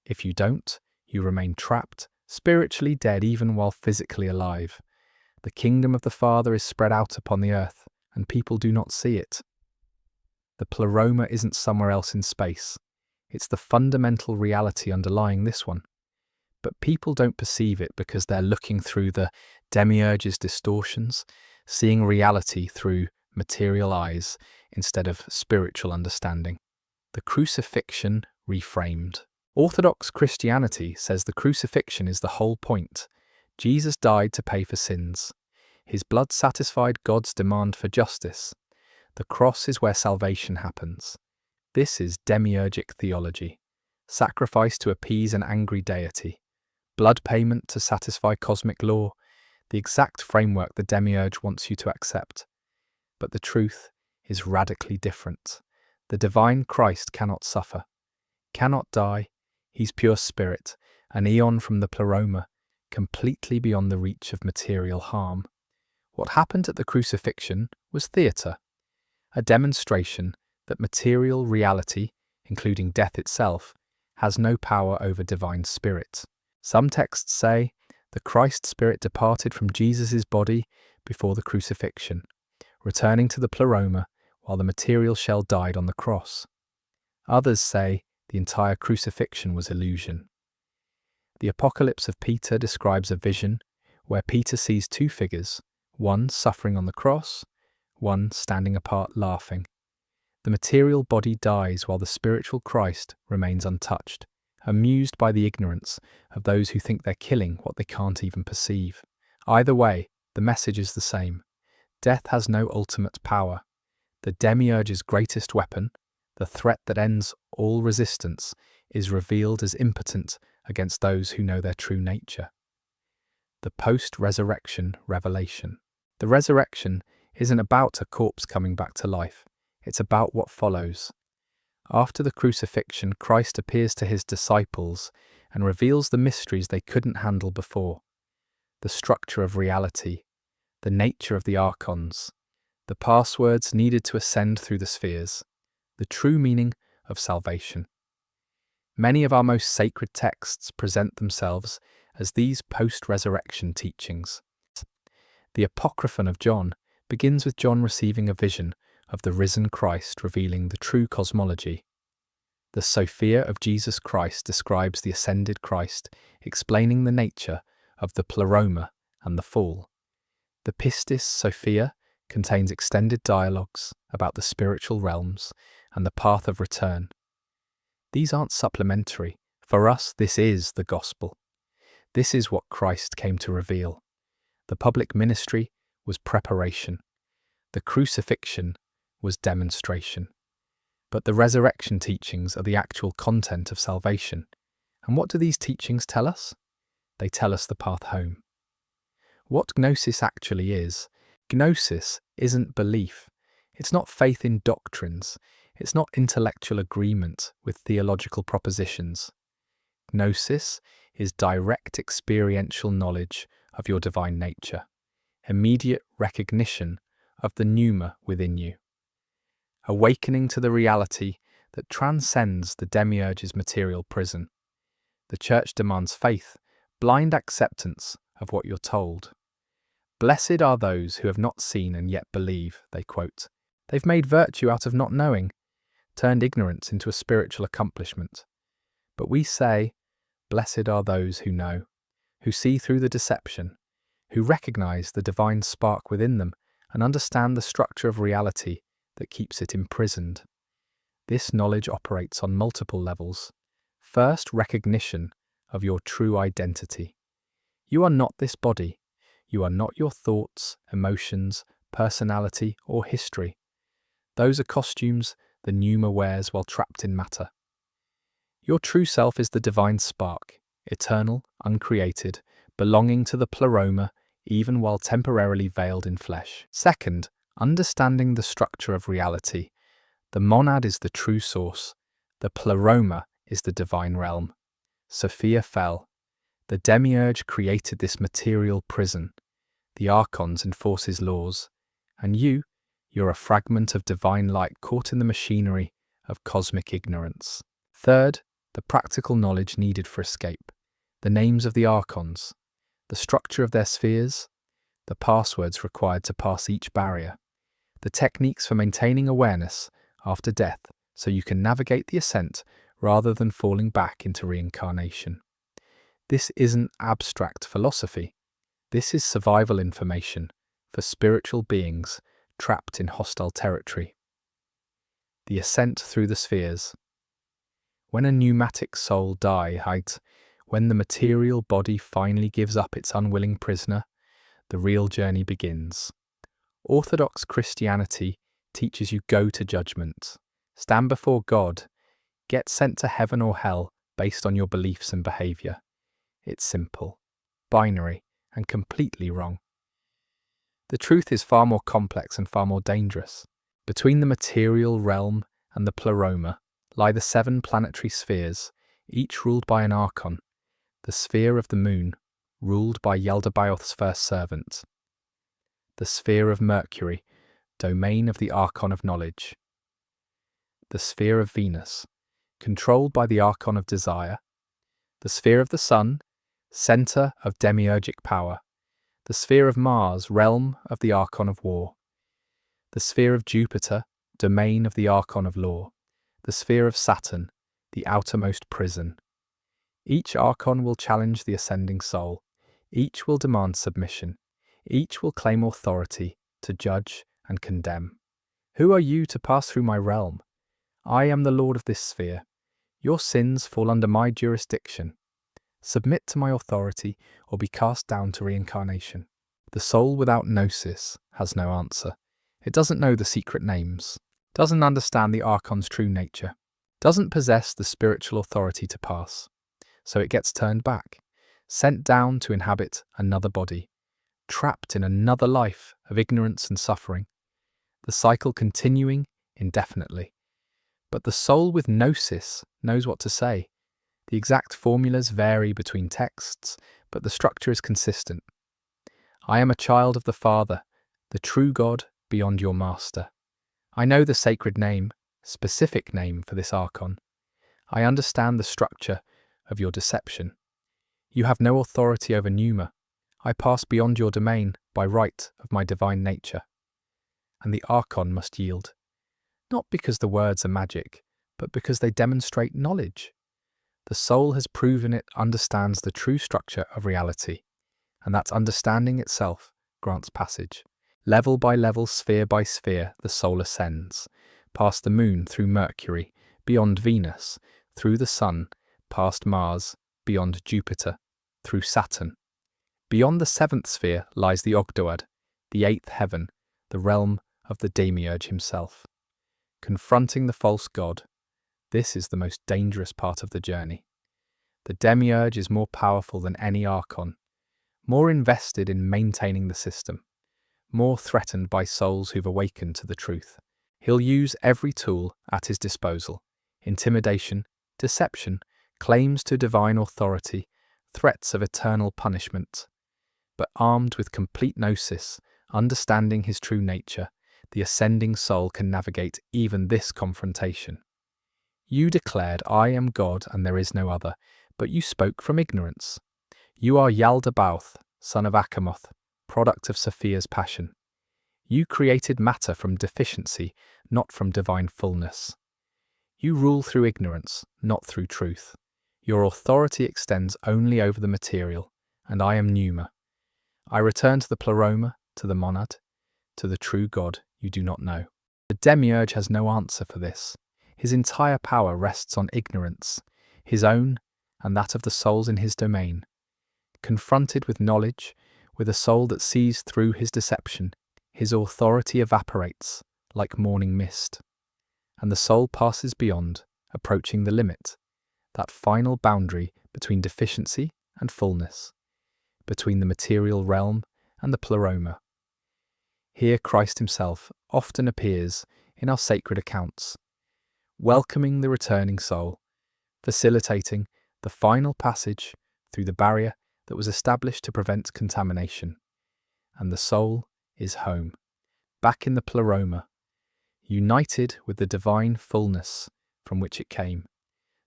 If you don't, you remain trapped, spiritually dead even while physically alive. The kingdom of the Father is spread out upon the earth, and people do not see it. The pleroma isn't somewhere else in space. It's the fundamental reality underlying this one. But people don't perceive it because they're looking through the Demiurge's distortions, seeing reality through material eyes instead of spiritual understanding. The crucifixion reframed. Orthodox Christianity says the crucifixion is the whole point. Jesus died to pay for sins. His blood satisfied God's demand for justice. The cross is where salvation happens. This is demiurgic theology. Sacrifice to appease an angry deity. Blood payment to satisfy cosmic law. The exact framework the Demiurge wants you to accept. But the truth is radically different. The divine Christ cannot suffer, cannot die. He's pure spirit, an aeon from the pleroma, completely beyond the reach of material harm. What happened at the crucifixion was theatre, a demonstration that material reality, including death itself, has no power over divine spirit. Some texts say the Christ spirit departed from Jesus' body before the crucifixion, returning to the pleroma while the material shell died on the cross. Others say the entire crucifixion was illusion. The Apocalypse of Peter describes a vision where Peter sees two figures, one suffering on the cross, one standing apart laughing. The material body dies while the spiritual Christ remains untouched, amused by the ignorance of those who think they're killing what they can't even perceive. Either way, the message is the same. Death has no ultimate power. The Demiurge's greatest weapon, the threat that ends all resistance, is revealed as impotent against those who know their true nature. The post-resurrection revelation. The resurrection isn't about a corpse coming back to life. It's about what follows. After the crucifixion, Christ appears to his disciples and reveals the mysteries they couldn't handle before. The structure of reality, the nature of the archons, the passwords needed to ascend through the spheres, the true meaning of salvation. Many of our most sacred texts present themselves as these post-resurrection teachings. The Apocryphon of John begins with John receiving a vision of the risen Christ revealing the true cosmology. The Sophia of Jesus Christ describes the ascended Christ, explaining the nature of the pleroma and the fall. The Pistis Sophia contains extended dialogues about the spiritual realms and the path of return. These aren't supplementary. For us, this is the gospel. This is what Christ came to reveal. The public ministry was preparation. The crucifixion was demonstration. But the resurrection teachings are the actual content of salvation. And what do these teachings tell us? They tell us the path home. What Gnosis actually is, Gnosis isn't belief. It's not faith in doctrines. It's not intellectual agreement with theological propositions. Gnosis is direct experiential knowledge of your divine nature, immediate recognition of the pneuma within you. awakening to the reality that transcends the Demiurge's material prison. The Church demands faith, blind acceptance of what you're told. "Blessed are those who have not seen and yet believe," they quote. They've made virtue out of not knowing, turned ignorance into a spiritual accomplishment. But we say, blessed are those who know, who see through the deception, who recognize the divine spark within them and understand the structure of reality that keeps it imprisoned. This knowledge operates on multiple levels. First, recognition of your true identity. You are not this body. You are not your thoughts, emotions, personality, or history. Those are costumes the pneuma wears while trapped in matter. Your true self is the divine spark, eternal, uncreated, belonging to the pleroma, even while temporarily veiled in flesh. Second, understanding the structure of reality. The monad is the true source. The pleroma is the divine realm. Sophia fell. The Demiurge created this material prison. The Archons enforce his laws. And you're a fragment of divine light caught in the machinery of cosmic ignorance. Third, the practical knowledge needed for escape. The names of the Archons, the structure of their spheres, the passwords required to pass each barrier, the techniques for maintaining awareness after death so you can navigate the ascent rather than falling back into reincarnation. This isn't abstract philosophy. This is survival information for spiritual beings trapped in hostile territory. The ascent through the spheres. When a pneumatic soul dies, when the material body finally gives up its unwilling prisoner, the real journey begins. Orthodox Christianity teaches you go to judgment, stand before God, get sent to heaven or hell based on your beliefs and behavior. It's simple, binary, and completely wrong. The truth is far more complex and far more dangerous. Between the material realm and the pleroma lie the 7 planetary spheres, each ruled by an archon. The sphere of the moon, ruled by Yaldabaoth's first servant. The sphere of Mercury, domain of the archon of knowledge. The sphere of Venus, controlled by the archon of desire. The sphere of the sun, center of demiurgic power. The sphere of Mars, realm of the archon of war. The sphere of Jupiter, domain of the archon of law. The sphere of Saturn, the outermost prison. Each archon will challenge the ascending soul. Each will demand submission. Each will claim authority to judge and condemn. Who are you to pass through my realm? I am the lord of this sphere. Your sins fall under my jurisdiction. Submit to my authority or be cast down to reincarnation. The soul without gnosis has no answer. It doesn't know the secret names, doesn't understand the archon's true nature, doesn't possess the spiritual authority to pass. So it gets turned back, sent down to inhabit another body, trapped in another life of ignorance and suffering, the cycle continuing indefinitely. But the soul with gnosis knows what to say. The exact formulas vary between texts, but the structure is consistent. I am a child of the Father, the true God beyond your master. I know the sacred name, specific name for this archon. I understand the structure of your deception. You have no authority over pneuma. I pass beyond your domain by right of my divine nature. And the archon must yield, not because the words are magic, but because they demonstrate knowledge. The soul has proven it understands the true structure of reality, and that understanding itself grants passage. Level by level, sphere by sphere, the soul ascends, past the moon through Mercury, beyond Venus, through the sun, past Mars, beyond Jupiter, through Saturn. Beyond the 7th sphere lies the Ogdoad, the 8th heaven, the realm of the Demiurge himself. Confronting the false god, this is the most dangerous part of the journey. The Demiurge is more powerful than any archon, more invested in maintaining the system, more threatened by souls who've awakened to the truth. He'll use every tool at his disposal: intimidation, deception, claims to divine authority, threats of eternal punishment. But armed with complete gnosis, understanding his true nature, the ascending soul can navigate even this confrontation. You declared, "I am God and there is no other," but you spoke from ignorance. You are Yaldabaoth, son of Achamoth, product of Sophia's passion. You created matter from deficiency, not from divine fullness. You rule through ignorance, not through truth. Your authority extends only over the material, and I am Pneuma. I return to the pleroma, to the monad, to the true God you do not know. The Demiurge has no answer for this. His entire power rests on ignorance, his own and that of the souls in his domain. Confronted with knowledge, with a soul that sees through his deception, his authority evaporates like morning mist, and the soul passes beyond, approaching the limit, that final boundary between deficiency and fullness, between the material realm and the pleroma. Here Christ himself often appears in our sacred accounts, welcoming the returning soul, facilitating the final passage through the barrier that was established to prevent contamination. And the soul is home, back in the pleroma, united with the divine fullness from which it came.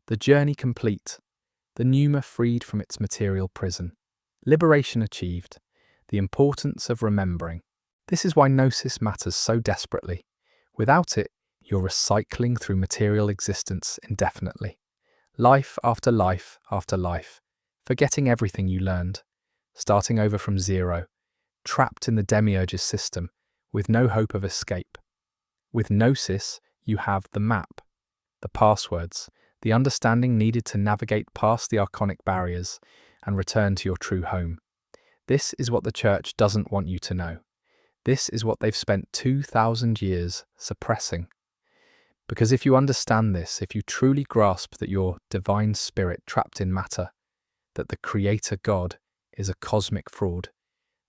The journey complete, the pneuma freed from its material prison, liberation achieved, the importance of remembering. This is why gnosis matters so desperately. Without it, you're recycling through material existence indefinitely. Life after life after life, forgetting everything you learned, starting over from zero, trapped in the Demiurge's system, with no hope of escape. With gnosis, you have the map, the passwords, the understanding needed to navigate past the archonic barriers and return to your true home. This is what the Church doesn't want you to know. This is what they've spent 2,000 years suppressing. Because if you understand this, if you truly grasp that your divine spirit trapped in matter, that the Creator God is a cosmic fraud,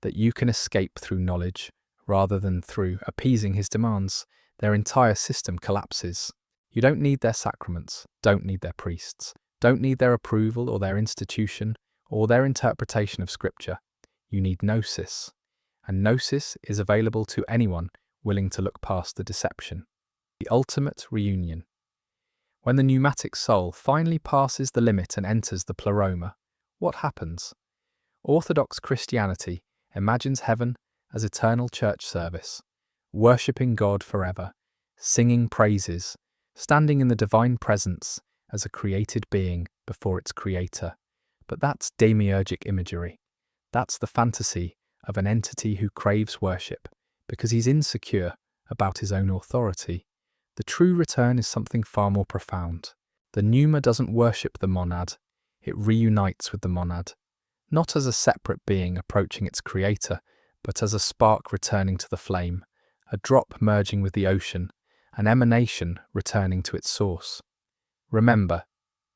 that you can escape through knowledge rather than through appeasing his demands, their entire system collapses. You don't need their sacraments, don't need their priests, don't need their approval or their institution or their interpretation of Scripture. You need gnosis. And gnosis is available to anyone willing to look past the deception. The ultimate reunion. When the pneumatic soul finally passes the limit and enters the pleroma, what happens? Orthodox Christianity imagines heaven as eternal church service, worshipping God forever, singing praises, standing in the divine presence as a created being before its creator. But that's demiurgic imagery. That's the fantasy of an entity who craves worship because he's insecure about his own authority. The true return is something far more profound. The pneuma doesn't worship the monad, it reunites with the monad, not as a separate being approaching its creator, but as a spark returning to the flame, a drop merging with the ocean, an emanation returning to its source. Remember,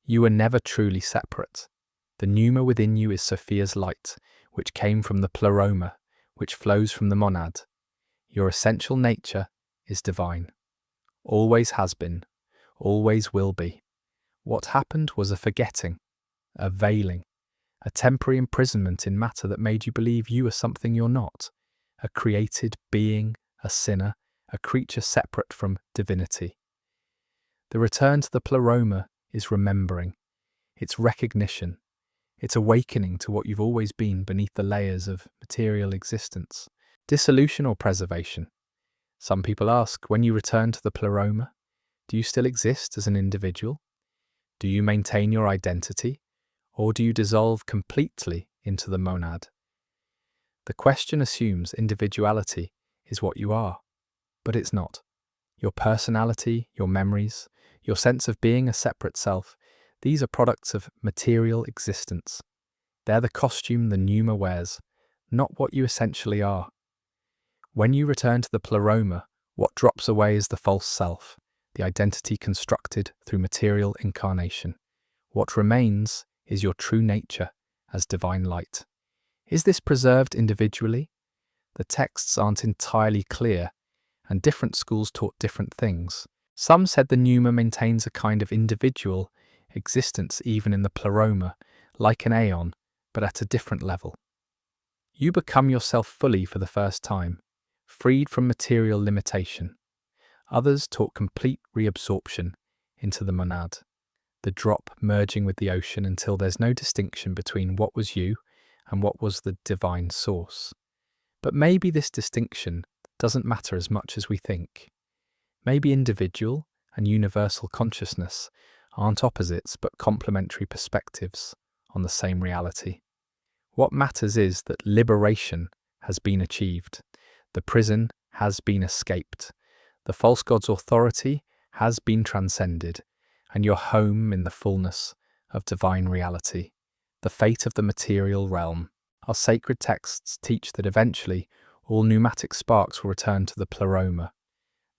you are never truly separate. The pneuma within you is Sophia's light, which came from the pleroma, which flows from the monad. Your essential nature is divine. Always has been, always will be. What happened was a forgetting, a veiling, a temporary imprisonment in matter that made you believe you are something you're not, a created being, a sinner, a creature separate from divinity. The return to the pleroma is remembering, it's recognition, it's awakening to what you've always been beneath the layers of material existence. Dissolution or preservation? Some people ask, when you return to the pleroma, do you still exist as an individual? Do you maintain your identity? Or do you dissolve completely into the monad? The question assumes individuality is what you are, but it's not. Your personality, your memories, your sense of being a separate self, these are products of material existence. They're the costume the pneuma wears, not what you essentially are. When you return to the pleroma, what drops away is the false self, the identity constructed through material incarnation. What remains is your true nature as divine light. Is this preserved individually? The texts aren't entirely clear, and different schools taught different things. Some said the pneuma maintains a kind of individual existence even in the pleroma, like an Aeon, but at a different level. You become yourself fully for the first time, freed from material limitation. Others taught complete reabsorption into the monad, the drop merging with the ocean until there's no distinction between what was you and what was the divine source. But maybe this distinction doesn't matter as much as we think. Maybe individual and universal consciousness aren't opposites but complementary perspectives on the same reality. What matters is that liberation has been achieved. The prison has been escaped. The false god's authority has been transcended, and you're home in the fullness of divine reality, the fate of the material realm. Our sacred texts teach that eventually all pneumatic sparks will return to the pleroma,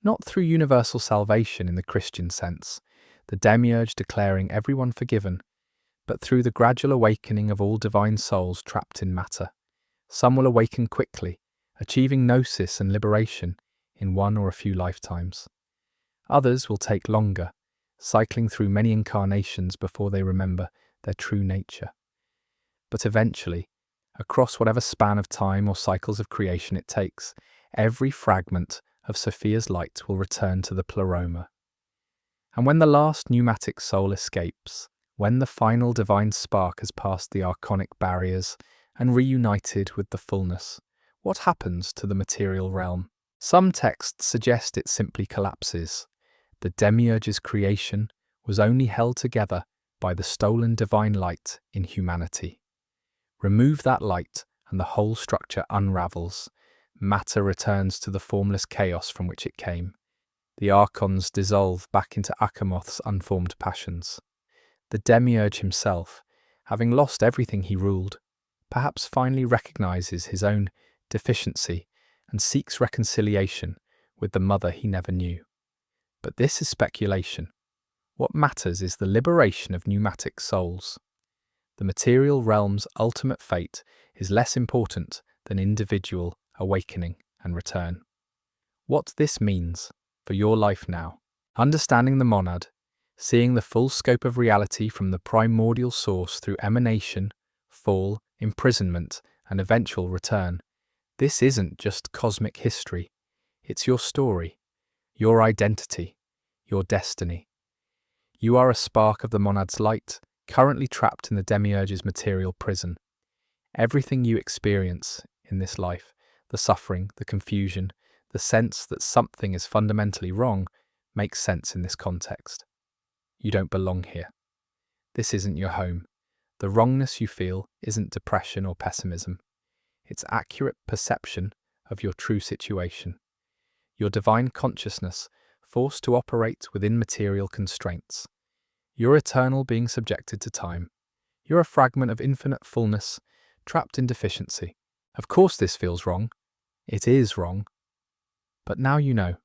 not through universal salvation in the Christian sense, the Demiurge declaring everyone forgiven, but through the gradual awakening of all divine souls trapped in matter. Some will awaken quickly, achieving gnosis and liberation in one or a few lifetimes. Others will take longer, cycling through many incarnations before they remember their true nature. But eventually, across whatever span of time or cycles of creation it takes, every fragment of Sophia's light will return to the pleroma. And when the last pneumatic soul escapes, when the final divine spark has passed the archonic barriers and reunited with the fullness, what happens to the material realm? Some texts suggest it simply collapses. The Demiurge's creation was only held together by the stolen divine light in humanity. Remove that light and the whole structure unravels. Matter returns to the formless chaos from which it came. The archons dissolve back into Achamoth's unformed passions. The Demiurge himself, having lost everything he ruled, perhaps finally recognizes his own deficiency and seeks reconciliation with the mother he never knew. But this is speculation. What matters is the liberation of pneumatic souls. The material realm's ultimate fate is less important than individual awakening and return. What this means for your life now, understanding the monad, seeing the full scope of reality from the primordial source through emanation, fall, imprisonment, and eventual return. This isn't just cosmic history. It's your story, your identity, your destiny. You are a spark of the monad's light, currently trapped in the Demiurge's material prison. Everything you experience in this life, the suffering, the confusion, the sense that something is fundamentally wrong, makes sense in this context. You don't belong here. This isn't your home. The wrongness you feel isn't depression or pessimism. It's accurate perception of your true situation. Your divine consciousness forced to operate within material constraints. You're eternal being subjected to time. You're a fragment of infinite fullness, trapped in deficiency. Of course this feels wrong. It is wrong. But now you know.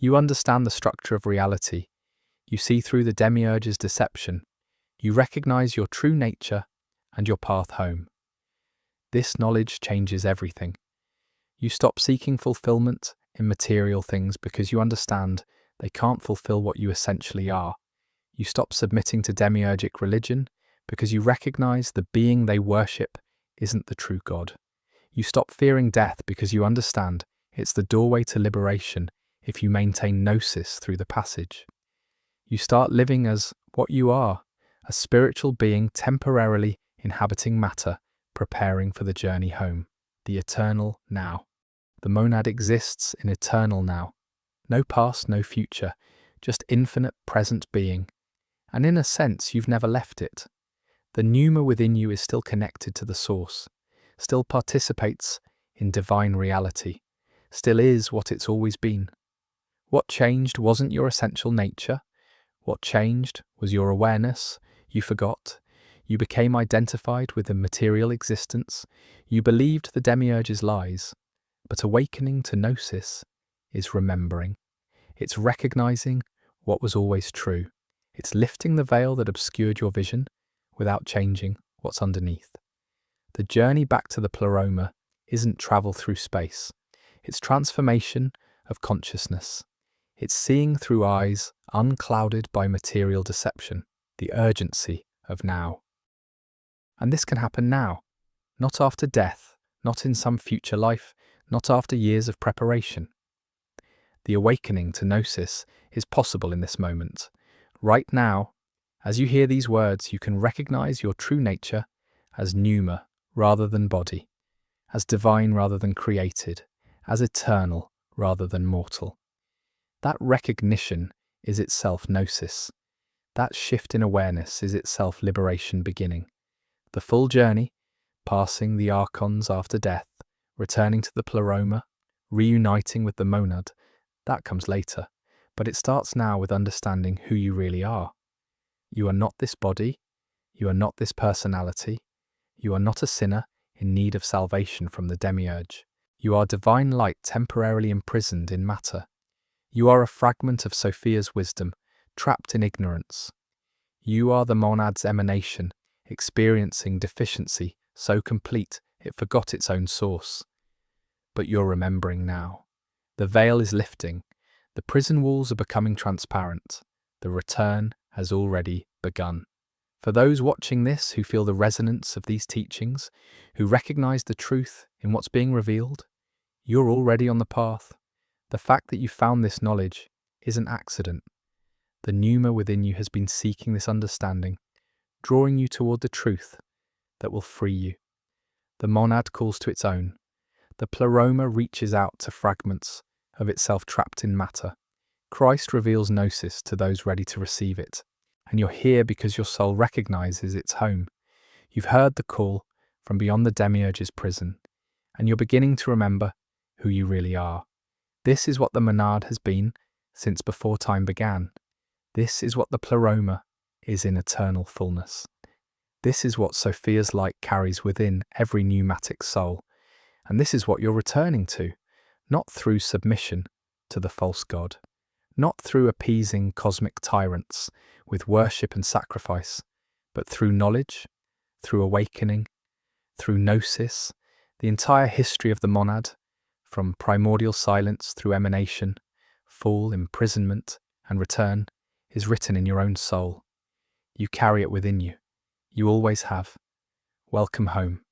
You understand the structure of reality. You see through the Demiurge's deception. You recognize your true nature and your path home. This knowledge changes everything. You stop seeking fulfillment in material things because you understand they can't fulfill what you essentially are. You stop submitting to demiurgic religion because you recognize the being they worship isn't the true God. You stop fearing death because you understand it's the doorway to liberation if you maintain gnosis through the passage. You start living as what you are, a spiritual being temporarily inhabiting matter, preparing for the journey home, the eternal now. The monad exists in eternal now. No past, no future, just infinite present being. And in a sense, you've never left it. The pneuma within you is still connected to the source, still participates in divine reality, still is what it's always been. What changed wasn't your essential nature. What changed was your awareness. You forgot. You became identified with a material existence. You believed the Demiurge's lies. But awakening to gnosis is remembering. It's recognizing what was always true. It's lifting the veil that obscured your vision without changing what's underneath. The journey back to the pleroma isn't travel through space. It's transformation of consciousness. It's seeing through eyes unclouded by material deception, the urgency of now. And this can happen now, not after death, not in some future life, not after years of preparation. The awakening to Gnosis is possible in this moment. Right now, as you hear these words, you can recognize your true nature as pneuma rather than body, as divine rather than created, as eternal rather than mortal. That recognition is itself Gnosis. That shift in awareness is itself liberation beginning. The full journey, passing the archons after death, returning to the pleroma, reuniting with the monad, that comes later, but it starts now with understanding who you really are. You are not this body, you are not this personality, you are not a sinner in need of salvation from the Demiurge. You are divine light temporarily imprisoned in matter. You are a fragment of Sophia's wisdom, trapped in ignorance. You are the monad's emanation, experiencing deficiency so complete it forgot its own source. But you're remembering now. The veil is lifting. The prison walls are becoming transparent. The return has already begun. For those watching this who feel the resonance of these teachings, who recognize the truth in what's being revealed, you're already on the path. The fact that you found this knowledge is an accident. The pneuma within you has been seeking this understanding, drawing you toward the truth that will free you. The monad calls to its own. The pleroma reaches out to fragments of itself trapped in matter. Christ reveals Gnosis to those ready to receive it, and you're here because your soul recognizes its home. You've heard the call from beyond the Demiurge's prison, and you're beginning to remember who you really are. This is what the monad has been since before time began. This is what the pleroma is in eternal fullness. This is what Sophia's light carries within every pneumatic soul, and this is what you're returning to, not through submission to the false god, not through appeasing cosmic tyrants with worship and sacrifice, but through knowledge, through awakening, through Gnosis, the entire history of the monad, from primordial silence through emanation, fall, imprisonment, and return, is written in your own soul. You carry it within you. You always have. Welcome home.